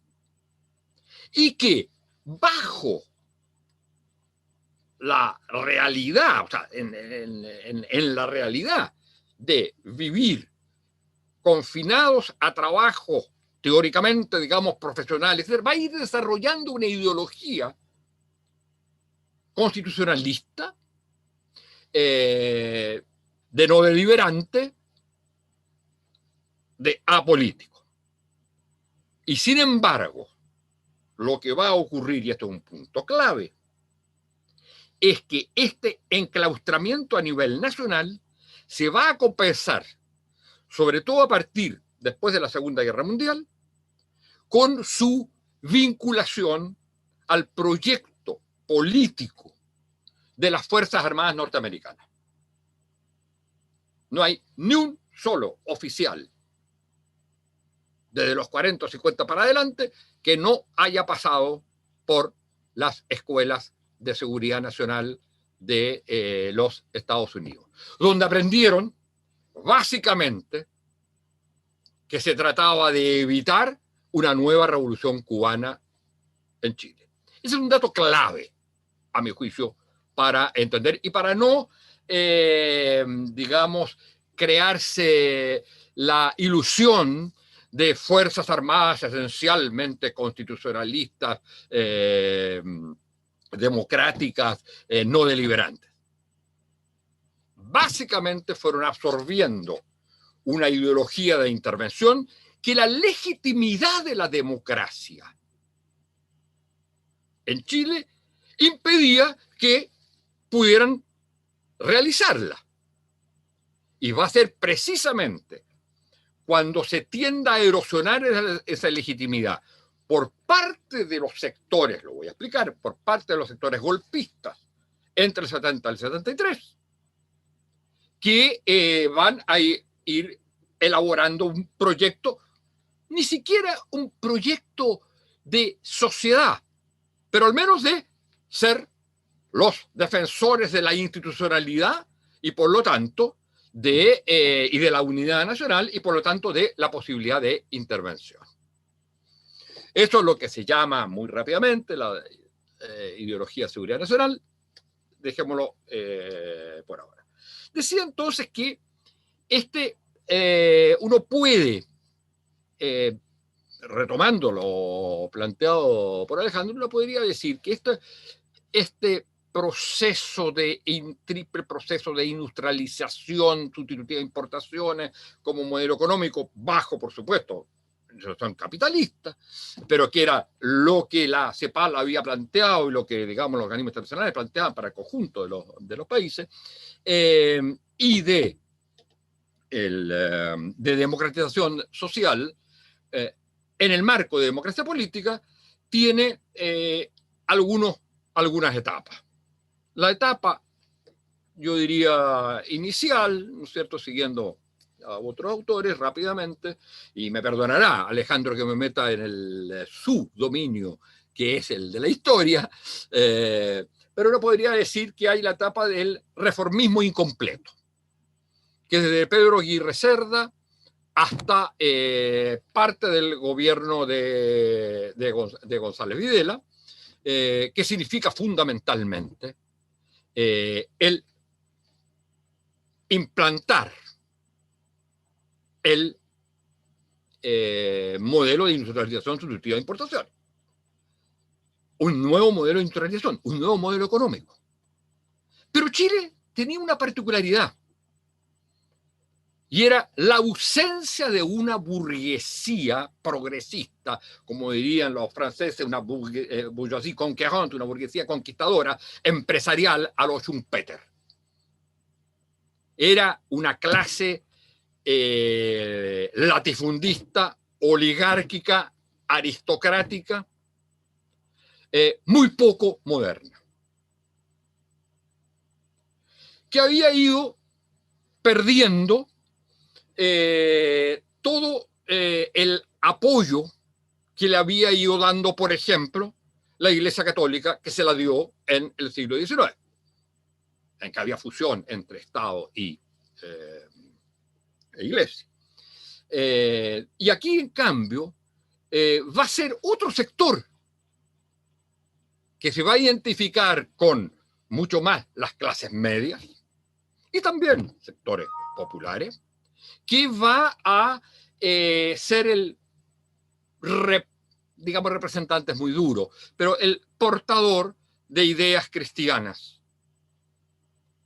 y que bajo la realidad, o sea, en la realidad de vivir confinados a trabajo teóricamente, digamos, profesionales, va a ir desarrollando una ideología constitucionalista, de no deliberante, de apolítico. Y sin embargo, lo que va a ocurrir, y esto es un punto clave, es que este enclaustramiento a nivel nacional se va a compensar, sobre todo a partir después de la Segunda Guerra Mundial, con su vinculación al proyecto político de las Fuerzas Armadas norteamericanas. No hay ni un solo oficial desde los 40 o 50 para adelante que no haya pasado por las escuelas de seguridad nacional de los Estados Unidos, donde aprendieron básicamente que se trataba de evitar una nueva revolución cubana en Chile. Ese es un dato clave, a mi juicio, para entender y para no, digamos, crearse la ilusión de fuerzas armadas esencialmente constitucionalistas, democráticas, no deliberantes. Básicamente fueron absorbiendo una ideología de intervención que la legitimidad de la democracia en Chile impedía que pudieran realizarla. Y va a ser precisamente cuando se tienda a erosionar esa legitimidad por parte de los sectores, lo voy a explicar, por parte de los sectores golpistas entre el 70 y el 73, que van a ir elaborando un proyecto, ni siquiera un proyecto de sociedad, pero al menos de ser los defensores de la institucionalidad y por lo tanto y de la unidad nacional y por lo tanto de la posibilidad de intervención. Esto es lo que se llama muy rápidamente la ideología de seguridad nacional. Dejémoslo por ahora. Decía entonces que uno puede, retomando lo planteado por Alejandro, uno podría decir que este proceso triple proceso de industrialización, sustitutiva de importaciones como modelo económico, bajo, por supuesto, industrialización capitalista, pero que era lo que la CEPAL había planteado y lo que, digamos, los organismos internacionales planteaban para el conjunto de los países, y de democratización social, en el marco de democracia política, tiene algunas etapas. La etapa, yo diría, inicial, ¿no es cierto?, siguiendo a otros autores rápidamente, y me perdonará Alejandro que me meta en el subdominio, que es el de la historia, pero uno podría decir que hay la etapa del reformismo incompleto, que desde Pedro Aguirre Cerda hasta parte del gobierno de González Videla, que significa fundamentalmente el implantar el modelo de industrialización sustitutiva de importación. Un nuevo modelo de industrialización, un nuevo modelo económico. Pero Chile tenía una particularidad, y era la ausencia de una burguesía progresista, como dirían los franceses, una bourgeoisie conquérante, una burguesía conquistadora, empresarial a los Schumpeter. Era una clase latifundista, oligárquica, aristocrática, muy poco moderna, que había ido perdiendo todo el apoyo que le había ido dando, por ejemplo, la Iglesia Católica, que se la dio en el siglo XIX, en que había fusión entre Estado e Iglesia. Y aquí, en cambio, va a ser otro sector que se va a identificar con mucho más las clases medias y también sectores populares, que va a ser el, digamos, representante es muy duro, pero el portador de ideas cristianas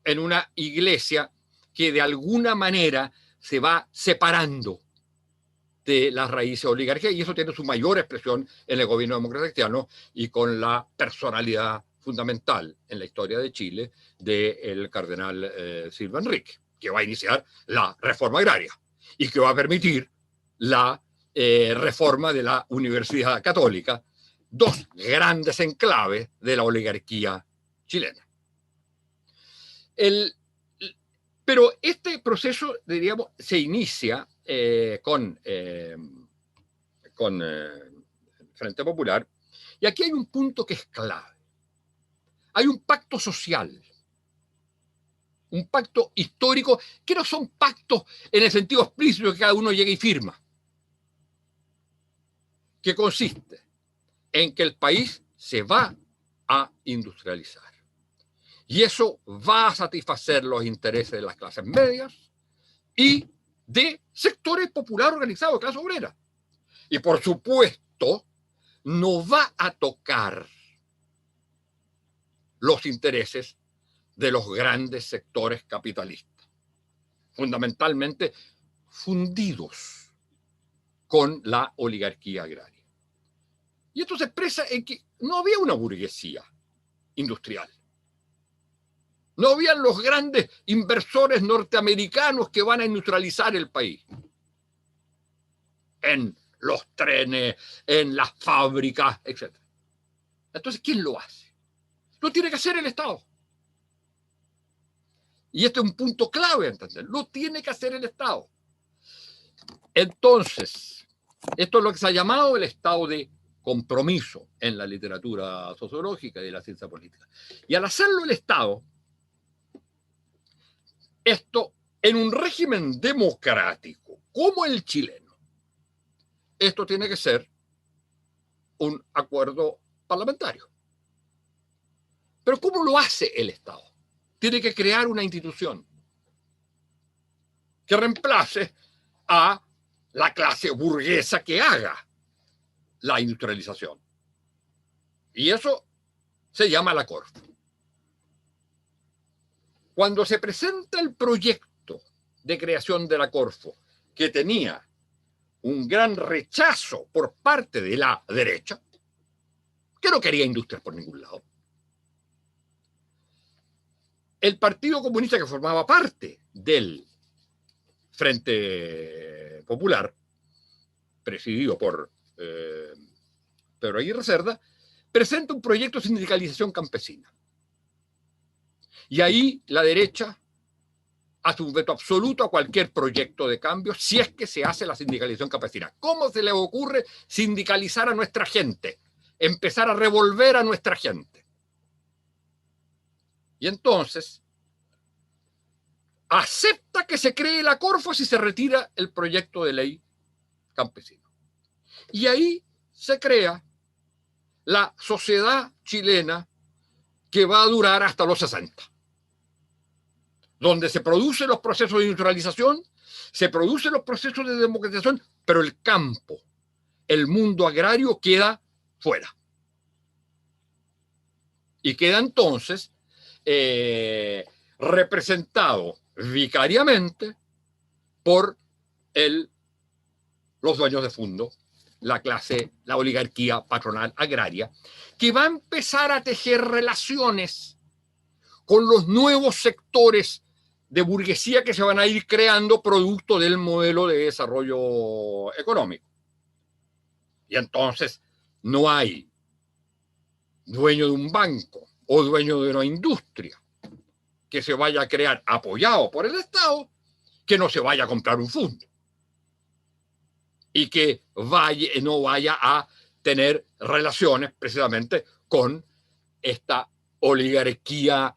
en una iglesia que de alguna manera se va separando de las raíces oligarquías, y eso tiene su mayor expresión en el gobierno demócrata cristiano y con la personalidad fundamental en la historia de Chile del cardenal Silva Enrique, que va a iniciar la reforma agraria y que va a permitir la reforma de la Universidad Católica, dos grandes enclaves de la oligarquía chilena. Pero este proceso, diríamos, se inicia con Frente Popular, y aquí hay un punto que es clave. Hay un pacto social, un pacto histórico, que no son pactos en el sentido explícito que cada uno llega y firma, que consiste en que el país se va a industrializar. Y eso va a satisfacer los intereses de las clases medias y de sectores populares organizados, clase obrera. Y por supuesto, no va a tocar los intereses de los grandes sectores capitalistas, fundamentalmente fundidos con la oligarquía agraria. Y esto se expresa en que no había una burguesía industrial. No habían los grandes inversores norteamericanos que van a industrializar el país. En los trenes, en las fábricas, etc. Entonces, ¿quién lo hace? Lo tiene que hacer el Estado. Y este es un punto clave, ¿entender? Lo tiene que hacer el Estado. Entonces, esto es lo que se ha llamado el estado de compromiso en la literatura sociológica y de la ciencia política. Y al hacerlo el Estado, esto en un régimen democrático como el chileno, esto tiene que ser un acuerdo parlamentario. Pero ¿cómo lo hace el Estado? Tiene que crear una institución que reemplace a la clase burguesa que haga la industrialización. Y eso se llama la Corfo. Cuando se presenta el proyecto de creación de la Corfo, que tenía un gran rechazo por parte de la derecha, que no quería industrias por ningún lado. El Partido Comunista, que formaba parte del Frente Popular, presidido por Pedro Aguirre Cerda, presenta un proyecto de sindicalización campesina. Y ahí la derecha hace un veto absoluto a cualquier proyecto de cambio si es que se hace la sindicalización campesina. ¿Cómo se le ocurre sindicalizar a nuestra gente? Empezar a revolver a nuestra gente. Y entonces acepta que se cree la Corfo si se retira el proyecto de ley campesino. Y ahí se crea la sociedad chilena que va a durar hasta los 60, donde se producen los procesos de industrialización, se producen los procesos de democratización, pero el campo, el mundo agrario queda fuera. Y queda entonces representado vicariamente por los dueños de fondo, la clase, la oligarquía patronal agraria, que va a empezar a tejer relaciones con los nuevos sectores de burguesía que se van a ir creando producto del modelo de desarrollo económico. Y entonces no hay dueño de un banco o dueño de una industria que se vaya a crear apoyado por el Estado que no se vaya a comprar un fondo y que no vaya a tener relaciones precisamente con esta oligarquía,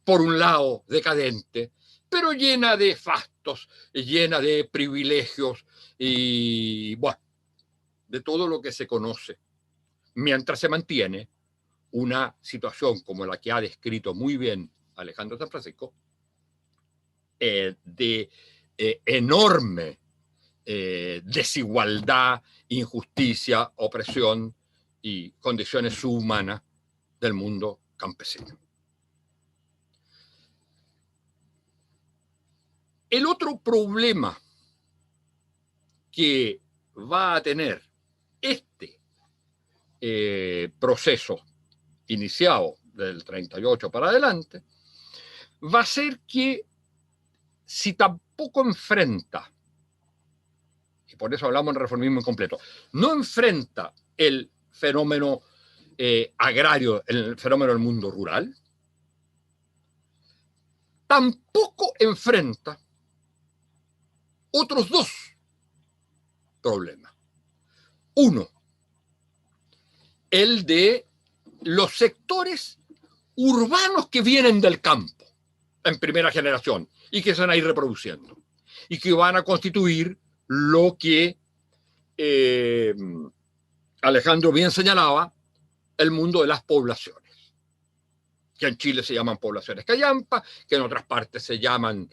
por un lado decadente, pero llena de fastos, llena de privilegios y, bueno, de todo lo que se conoce, mientras se mantiene una situación como la que ha descrito muy bien Alejandro San Francisco, de enorme desigualdad, injusticia, opresión y condiciones subhumanas del mundo campesino. El otro problema que va a tener este proceso iniciado del 38 para adelante va a ser que si tampoco enfrenta, y por eso hablamos de reformismo incompleto, no enfrenta el fenómeno agrario, el fenómeno del mundo rural, tampoco enfrenta otros dos problemas. Uno, el de los sectores urbanos que vienen del campo en primera generación y que se van a ir reproduciendo y que van a constituir lo que Alejandro bien señalaba, el mundo de las poblaciones, que en Chile se llaman poblaciones callampa, que en otras partes se llaman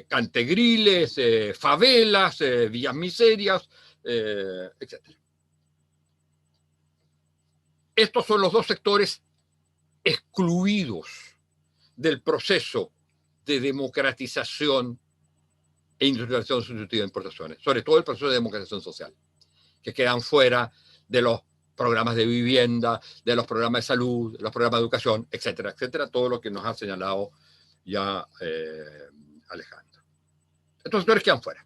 cantegriles, favelas, villas miserias, etc. Estos son los dos sectores excluidos del proceso de democratización e industrialización sustitutiva de importaciones, sobre todo el proceso de democratización social, que quedan fuera de los programas de vivienda, de los programas de salud, de los programas de educación, etcétera, etcétera, todo lo que nos ha señalado ya Alejandro. Estos sectores quedan fuera.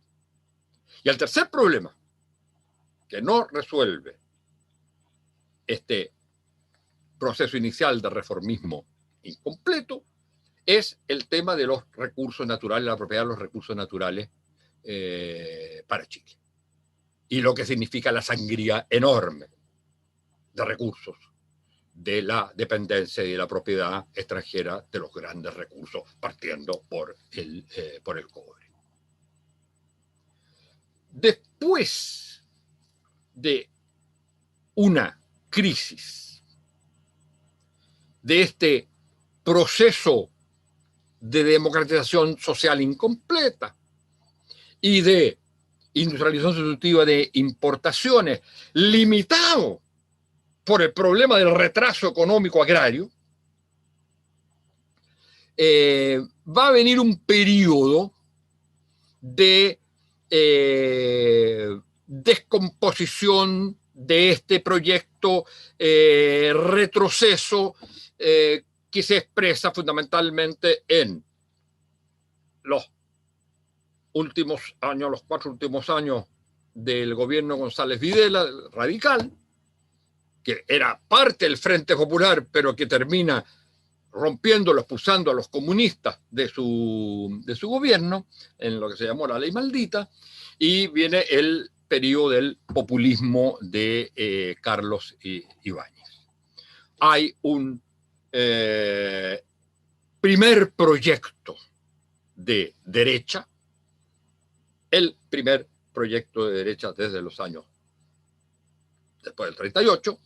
Y el tercer problema que no resuelve este proceso inicial de reformismo incompleto es el tema de los recursos naturales, la propiedad de los recursos naturales para Chile. Y lo que significa la sangría enorme de recursos de la dependencia y de la propiedad extranjera de los grandes recursos, partiendo por el cobre. Después de una crisis de este proceso de democratización social incompleta y de industrialización sustitutiva de importaciones limitado por el problema del retraso económico agrario, va a venir un periodo de descomposición de este proyecto, retroceso que se expresa fundamentalmente en los últimos años, los 4 últimos años del gobierno González Videla, radical, que era parte del Frente Popular, pero que termina rompiéndolo, expulsando a los comunistas de su gobierno, en lo que se llamó la ley maldita, y viene el periodo del populismo de Carlos Ibáñez. Hay un primer proyecto de derecha, el primer proyecto de derecha desde los años después del 38,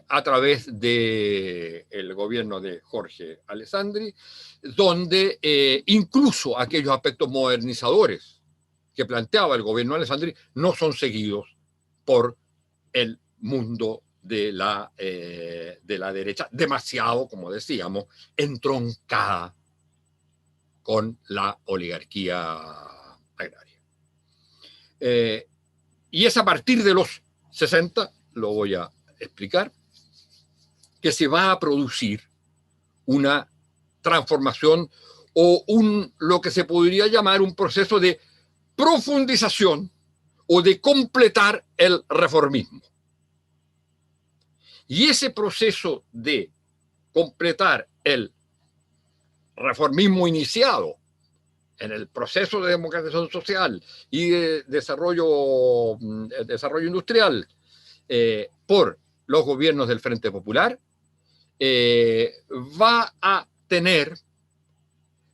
a través del gobierno de Jorge Alessandri, donde incluso aquellos aspectos modernizadores que planteaba el gobierno de Alessandri no son seguidos por el mundo de la derecha, demasiado, como decíamos, entroncada con la oligarquía agraria. Y es a partir de los 60, lo voy a explicar, que se va a producir una transformación o lo que se podría llamar un proceso de profundización o de completar el reformismo. Y ese proceso de completar el reformismo iniciado en el proceso de democratización social y de desarrollo industrial por los gobiernos del Frente Popular, va a tener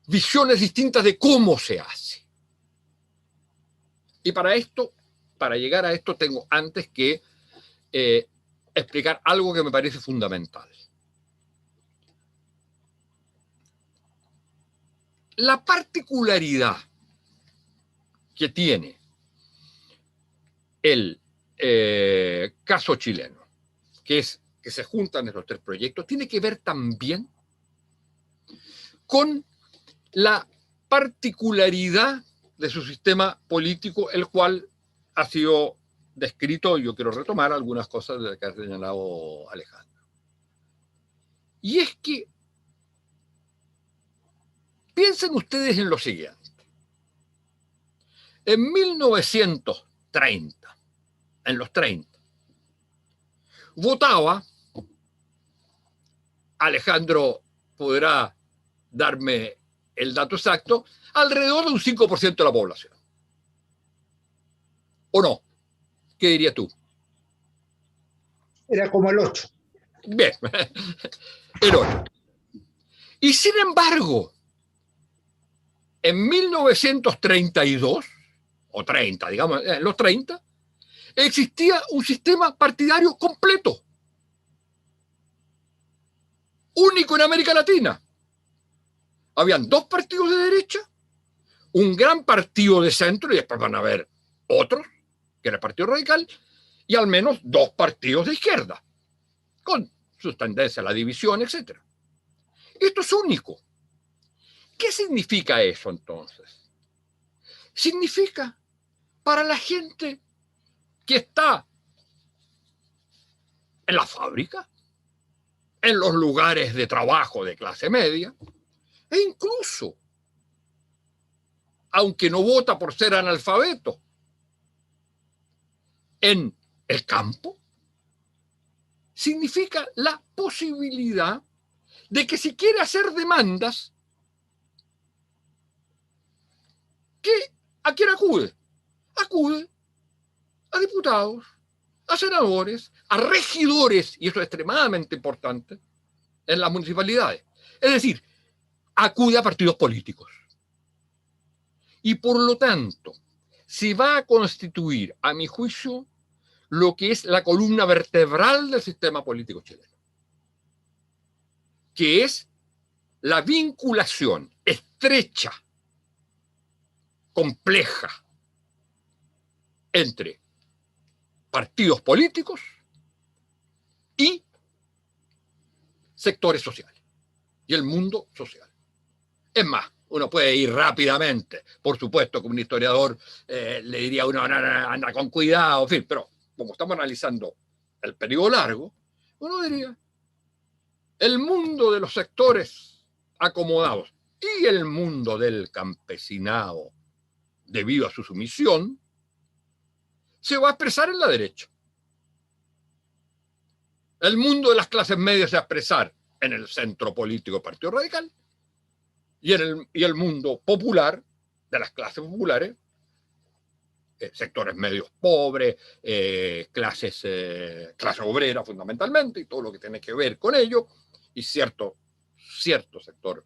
visiones distintas de cómo se hace. Y para llegar a esto, tengo antes que explicar algo que me parece fundamental. La particularidad que tiene el caso chileno, que es que se juntan estos 3 proyectos, tiene que ver también con la particularidad de su sistema político, el cual ha sido descrito, y yo quiero retomar algunas cosas de las que ha señalado Alejandro. Y es que piensen ustedes en lo siguiente. En 1930, en los 30, votaba, Alejandro podrá darme el dato exacto, alrededor de un 5% de la población. ¿O no? ¿Qué dirías tú? Era como el 8. Bien, el 8. Y sin embargo, en 1932, o 30, digamos, en los 30, existía un sistema partidario completo, único en América Latina. Habían 2 partidos de derecha, un gran partido de centro, y después van a haber otros, que era el Partido Radical, y al menos 2 partidos de izquierda, con sus tendencias a la división, etc. Esto es único. ¿Qué significa eso entonces? Significa para la gente que está en la fábrica, en los lugares de trabajo de clase media, e incluso, aunque no vota por ser analfabeto, en el campo, significa la posibilidad de que si quiere hacer demandas, ¿a quién acude? Acude a diputados, a senadores, a regidores, y eso es extremadamente importante, en las municipalidades. Es decir, acude a partidos políticos. Y por lo tanto, se va a constituir, a mi juicio, lo que es la columna vertebral del sistema político chileno, que es la vinculación estrecha, compleja, entre partidos políticos y sectores sociales, y el mundo social. Es más, uno puede ir rápidamente. Por supuesto que un historiador le diría a uno, anda con cuidado, en fin, pero como estamos analizando el periodo largo, uno diría, el mundo de los sectores acomodados y el mundo del campesinado, debido a su sumisión, se va a expresar en la derecha. El mundo de las clases medias se va a expresar en el centro político Partido Radical y el mundo popular, de las clases populares, sectores medios pobres, clase obrera fundamentalmente, y todo lo que tiene que ver con ello, y cierto sector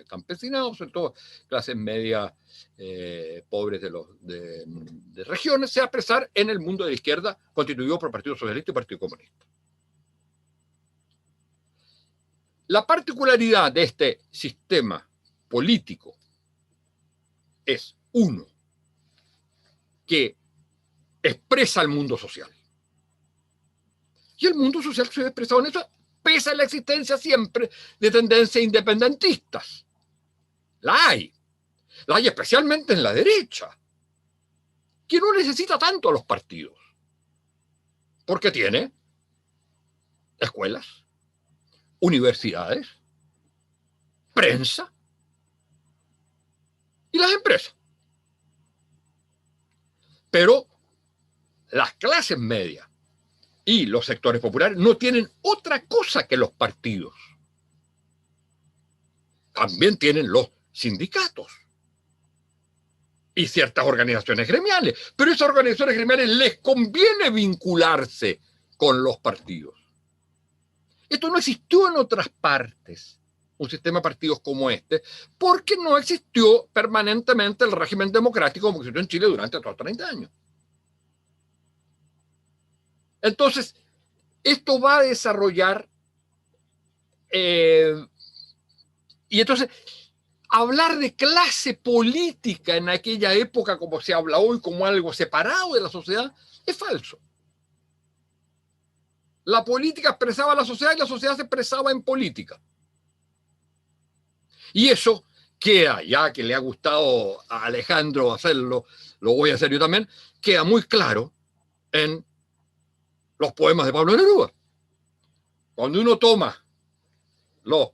campesinado, sobre todo clases medias pobres de regiones, se va a expresar en el mundo de la izquierda constituido por Partido Socialista y Partido Comunista. La particularidad de este sistema político es, uno, que expresa el mundo social. Y el mundo social se ve expresado en eso, pese a la existencia siempre de tendencias independentistas. La hay especialmente en la derecha, que no necesita tanto a los partidos, porque tiene escuelas, universidades, prensa y las empresas. Pero las clases medias y los sectores populares no tienen otra cosa que los partidos. También tienen los sindicatos y ciertas organizaciones gremiales, pero esas organizaciones gremiales les conviene vincularse con los partidos. Esto no existió en otras partes, un sistema de partidos como este, porque no existió permanentemente el régimen democrático como existió en Chile durante otros 30 años. Entonces, esto va a desarrollar, y entonces, hablar de clase política en aquella época, como se habla hoy, como algo separado de la sociedad, es falso. La política expresaba a la sociedad y la sociedad se expresaba en política. Y eso queda, ya que le ha gustado a Alejandro hacerlo, lo voy a hacer yo también, queda muy claro en los poemas de Pablo Neruda. Cuando uno toma los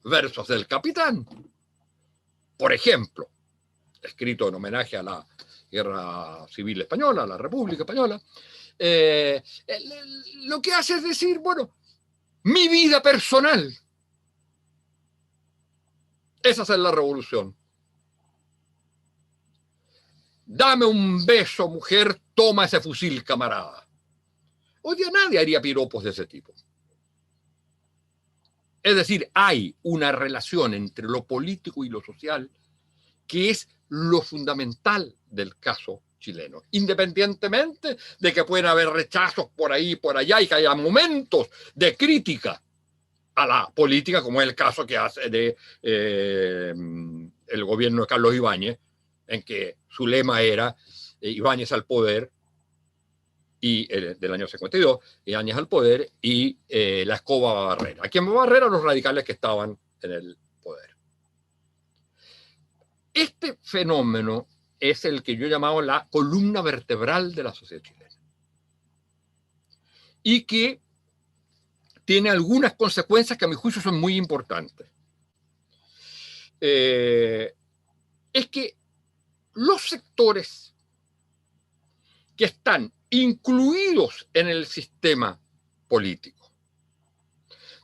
versos del Capitán, por ejemplo, escrito en homenaje a la Guerra Civil Española, a la República Española, lo que hace es decir, bueno, mi vida personal. Esa es la revolución. Dame un beso, mujer, toma ese fusil, camarada. Hoy día nadie haría piropos de ese tipo. Es decir, hay una relación entre lo político y lo social que es lo fundamental del caso chileno, independientemente de que pueden haber rechazos por ahí y por allá y que haya momentos de crítica a la política, como es el caso que hace de el gobierno de Carlos Ibáñez, en que su lema era Ibáñez al poder, y del año 52, Ibáñez al poder y la escoba va a barrer. ¿A quién va a barrer? A los radicales que estaban en el poder. Este fenómeno es el que yo he llamado la columna vertebral de la sociedad chilena. Y que tiene algunas consecuencias que a mi juicio son muy importantes. Es que los sectores que están incluidos en el sistema político,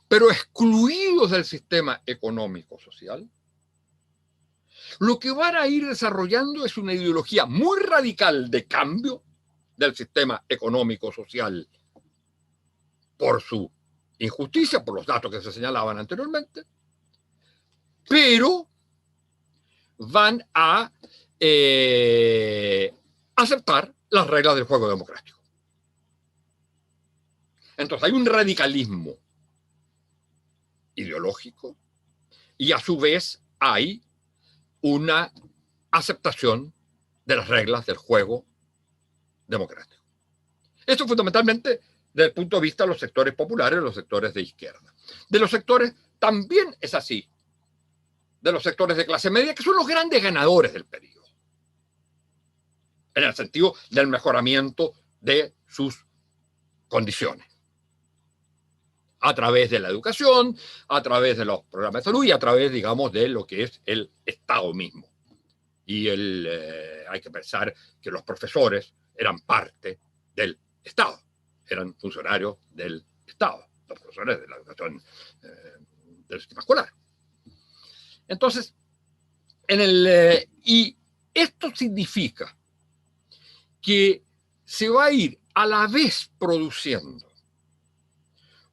pero excluidos del sistema económico-social, lo que van a ir desarrollando es una ideología muy radical de cambio del sistema económico-social por su injusticia, por los datos que se señalaban anteriormente, pero van a aceptar las reglas del juego democrático. Entonces hay un radicalismo ideológico y a su vez hay una aceptación de las reglas del juego democrático. Esto fundamentalmente desde el punto de vista de los sectores populares y los sectores de izquierda. De los sectores también es así. de los sectores de clase media, que son los grandes ganadores del periodo, en el sentido del mejoramiento de sus condiciones, a través de la educación, a través de los programas de salud y a través, digamos, de lo que es el Estado mismo. Y hay que pensar que los profesores eran parte del Estado, eran funcionarios del Estado, los profesores de la educación del sistema escolar. Entonces, y esto significa que se va a ir a la vez produciendo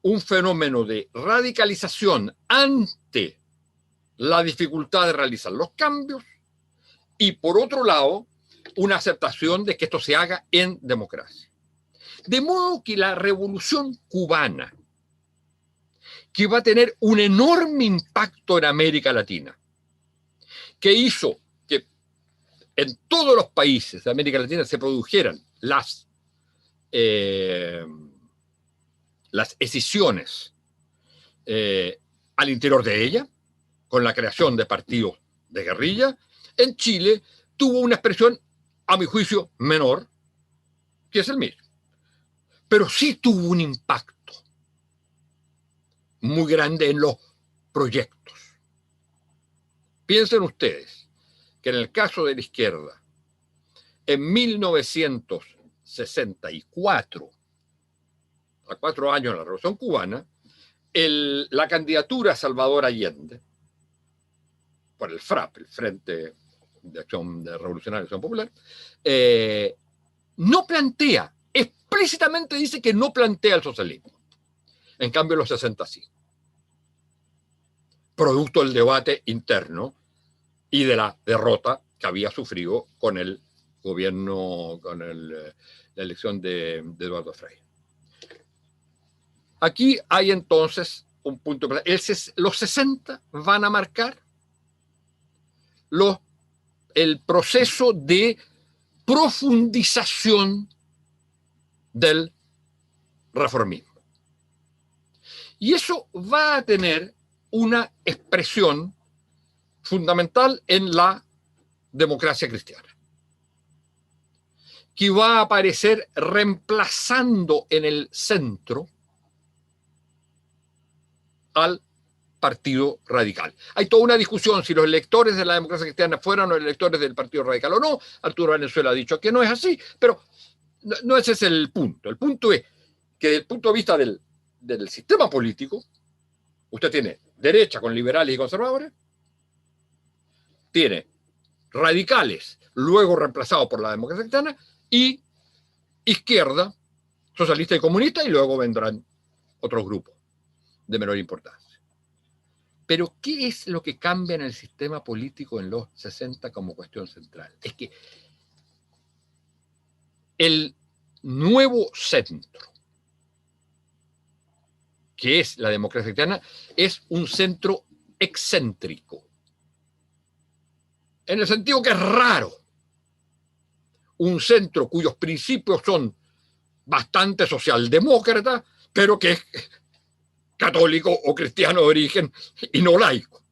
un fenómeno de radicalización ante la dificultad de realizar los cambios y, por otro lado, una aceptación de que esto se haga en democracia. De modo que la revolución cubana, que va a tener un enorme impacto en América Latina, que hizo que en todos los países de América Latina se produjeran las escisiones al interior de ella, con la creación de partidos de guerrilla, en Chile tuvo una expresión, a mi juicio, menor, que es el mismo. Pero sí tuvo un impacto muy grande en los proyectos. Piensen ustedes que en el caso de la izquierda, en 1964, a 4 años de la Revolución Cubana, la candidatura a Salvador Allende, por el FRAP, el Frente de Acción de Revolucionaria de Acción Popular, no plantea, explícitamente dice que no plantea el socialismo. En cambio, los 60 sí. Producto del debate interno y de la derrota que había sufrido con el gobierno, con la elección de Eduardo Frei. Aquí hay entonces un punto. Los 60 van a marcar el proceso de profundización del reformismo. Y eso va a tener una expresión fundamental en la democracia cristiana, que va a aparecer reemplazando en el centro al Partido Radical. Hay toda una discusión si los electores de la democracia cristiana fueran los electores del Partido Radical o no. Arturo Valenzuela ha dicho que no es así, pero no ese es el punto. El punto es que desde el punto de vista del sistema político, usted tiene derecha con liberales y conservadores, tiene radicales, luego reemplazados por la democracia cristiana, y izquierda, socialista y comunista, y luego vendrán otros grupos de menor importancia. Pero, ¿qué es lo que cambia en el sistema político en los 60 como cuestión central? Es que el nuevo centro, que es la democracia cristiana, es un centro excéntrico. En el sentido que es raro. Un centro cuyos principios son bastante socialdemócratas, pero que es católico o cristiano de origen y no laico.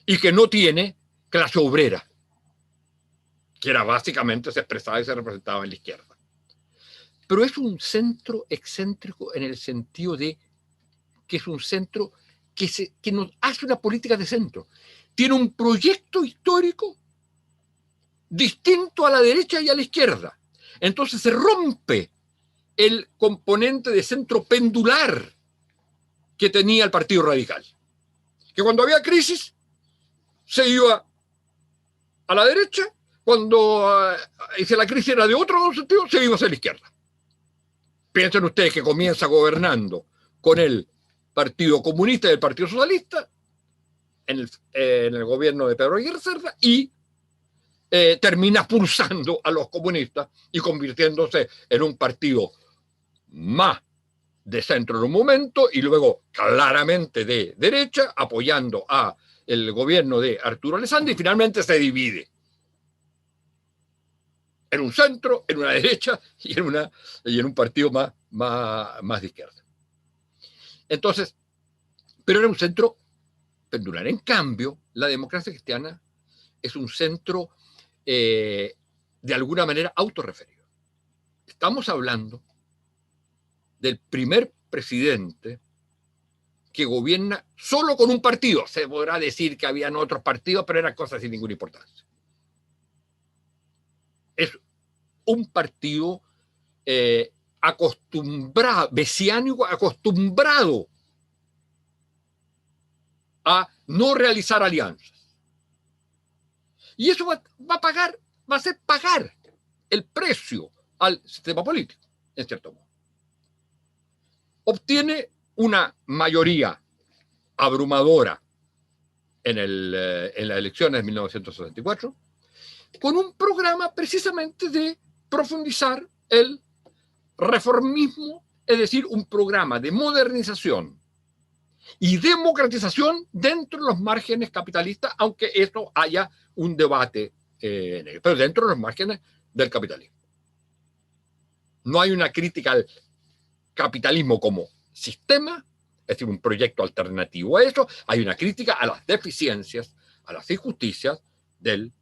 Y que no tiene clase obrera, que era básicamente se expresaba y se representaba en la izquierda. Pero es un centro excéntrico en el sentido de que es un centro que nos hace una política de centro. Tiene un proyecto histórico distinto a la derecha y a la izquierda. Entonces se rompe el componente de centro pendular que tenía el Partido Radical. Que cuando había crisis se iba a la derecha, cuando si la crisis era de otro sentido, se iba hacia la izquierda. Piensen ustedes que comienza gobernando con el Partido Comunista y el Partido Socialista en el gobierno de Pedro Aguirre Cerda y termina pulsando a los comunistas y convirtiéndose en un partido más de centro en un momento y luego claramente de derecha, apoyando a el gobierno de Arturo Alessandri, y finalmente se divide en un centro, en una derecha y en un partido más de izquierda. Entonces, pero era un centro pendular. En cambio, la democracia cristiana es un centro de alguna manera autorreferido. Estamos hablando del primer presidente que gobierna solo con un partido. Se podrá decir que habían otros partidos, pero eran cosas sin ninguna importancia. Es un partido acostumbrado, mesiánico, acostumbrado a no realizar alianzas. Y eso va a hacer pagar el precio al sistema político, en cierto modo. Obtiene una mayoría abrumadora en las elecciones de 1964, con un programa precisamente de profundizar el reformismo, es decir, un programa de modernización y democratización dentro de los márgenes capitalistas, aunque esto haya un debate, pero dentro de los márgenes del capitalismo. No hay una crítica al capitalismo como sistema, es decir, un proyecto alternativo a eso. Hay una crítica a las deficiencias, a las injusticias del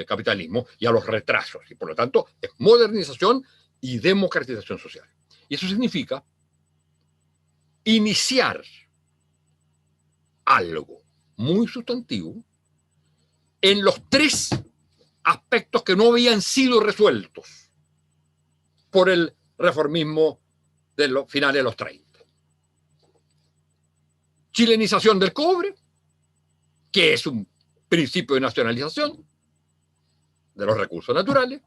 capitalismo y a los retrasos. Y por lo tanto, es modernización y democratización social. Y eso significa iniciar algo muy sustantivo en los tres aspectos que no habían sido resueltos por el reformismo de los finales de los 30. Chilenización del cobre, que es un principio de nacionalización de los recursos naturales.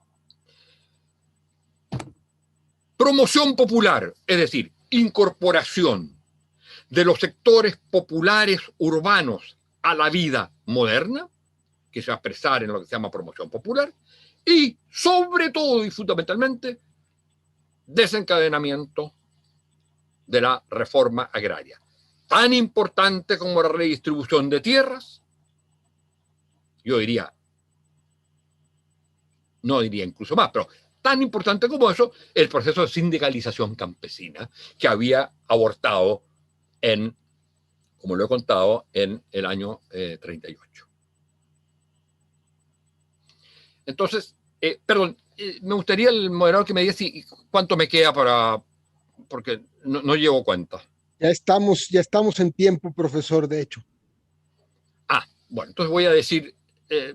Promoción popular, es decir, incorporación de los sectores populares urbanos a la vida moderna, que se va a expresar en lo que se llama promoción popular, y sobre todo y fundamentalmente, desencadenamiento de la reforma agraria. Tan importante como la redistribución de tierras, yo diría, no diría incluso más, pero tan importante como eso, el proceso de sindicalización campesina que había abortado como lo he contado, en el año 38. Entonces, me gustaría el moderador que me diga cuánto me queda porque no llevo cuenta. Ya estamos en tiempo, profesor, de hecho. Bueno, entonces voy a decir,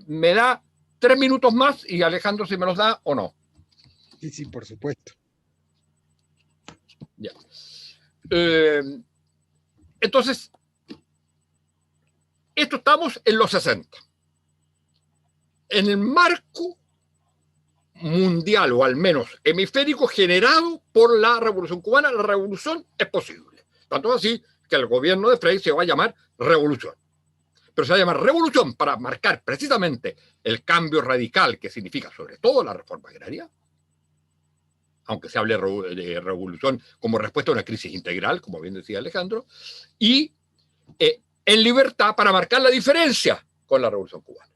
me da 3 minutos más y Alejandro si me los da o no. Sí, por supuesto. Ya. Entonces, esto estamos en los 60. En el marco mundial, o al menos hemisférico, generado por la Revolución Cubana, la revolución es posible. Tanto así que el gobierno de Frei se va a llamar revolución. Pero se va a llamar revolución para marcar precisamente el cambio radical que significa sobre todo la reforma agraria, aunque se hable de revolución como respuesta a una crisis integral, como bien decía Alejandro, y en libertad para marcar la diferencia con la Revolución Cubana.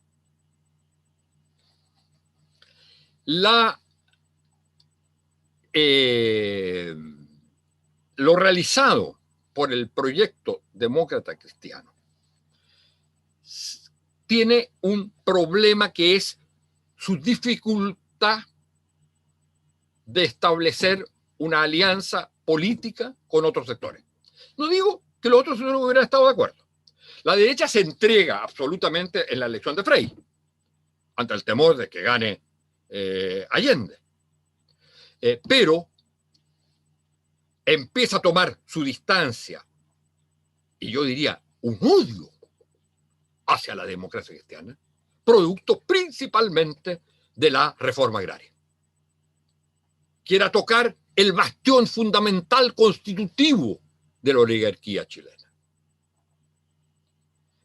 Lo realizado por el proyecto demócrata cristiano tiene un problema que es su dificultad de establecer una alianza política con otros sectores. No digo que los otros sectores hubieran estado de acuerdo. La derecha se entrega absolutamente en la elección de Frei, ante el temor de que gane Allende. Pero empieza a tomar su distancia, y yo diría un odio hacia la democracia cristiana, producto principalmente de la reforma agraria. Quiera tocar el bastión fundamental constitutivo de la oligarquía chilena.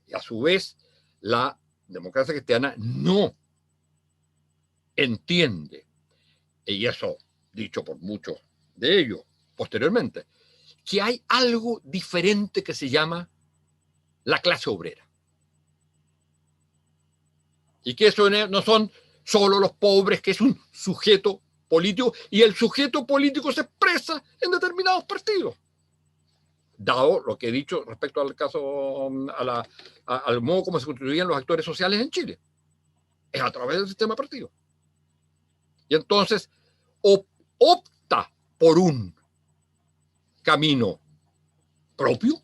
Y a su vez, la democracia cristiana no entiende, y eso dicho por muchos de ellos posteriormente, que hay algo diferente que se llama la clase obrera. Y que eso no son solo los pobres, que es un sujeto político, y el sujeto político se expresa en determinados partidos. dado lo que he dicho respecto al caso, al modo como se constituían los actores sociales en Chile. Es a través del sistema partido. Y entonces opta por un camino propio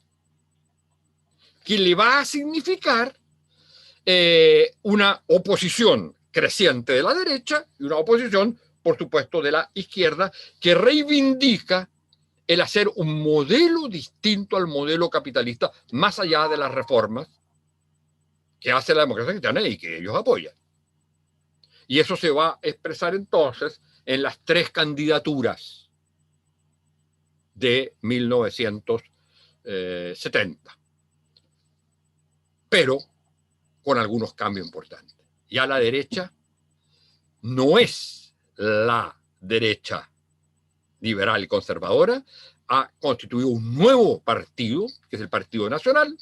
que le va a significar una oposición creciente de la derecha y una oposición, por supuesto, de la izquierda, que reivindica el hacer un modelo distinto al modelo capitalista, más allá de las reformas que hace la democracia cristiana y que ellos apoyan. Y eso se va a expresar entonces en las 3 candidaturas de 1970. Pero con algunos cambios importantes. Ya la derecha no es la derecha liberal y conservadora, ha constituido un nuevo partido, que es el Partido Nacional,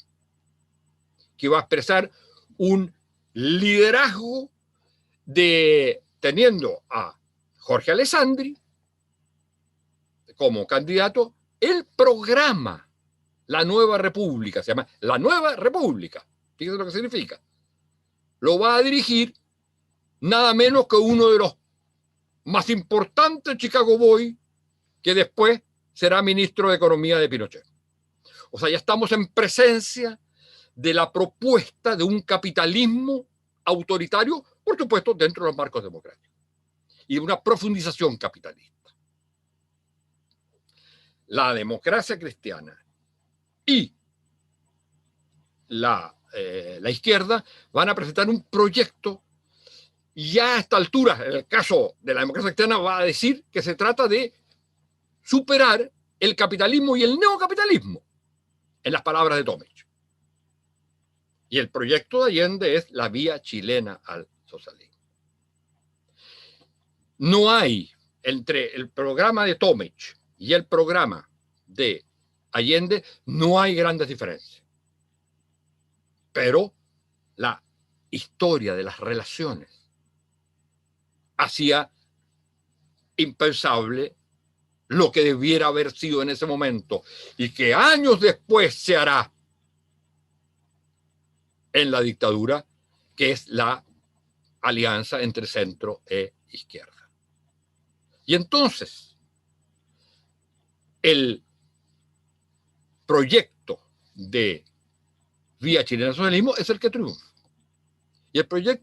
que va a expresar un liderazgo teniendo a Jorge Alessandri como candidato, el programa La Nueva República, se llama La Nueva República, fíjense lo que significa, lo va a dirigir nada menos que uno de los más importantes Chicago Boys, que después será ministro de Economía de Pinochet. O sea, ya estamos en presencia de la propuesta de un capitalismo autoritario, por supuesto, dentro de los marcos democráticos, y de una profundización capitalista. La democracia cristiana y la izquierda van a presentar un proyecto, y ya a esta altura, en el caso de la democracia cristiana, va a decir que se trata de superar el capitalismo y el neocapitalismo, en las palabras de Tomic. Y el proyecto de Allende es la vía chilena al socialismo. No hay, entre el programa de Tomic y el programa de Allende, no hay grandes diferencias. Pero la historia de las relaciones hacía impensable lo que debiera haber sido en ese momento y que años después se hará en la dictadura, que es la alianza entre centro e izquierda. Y entonces, el proyecto de vía chilena al socialismo es el que triunfa. Y el proyecto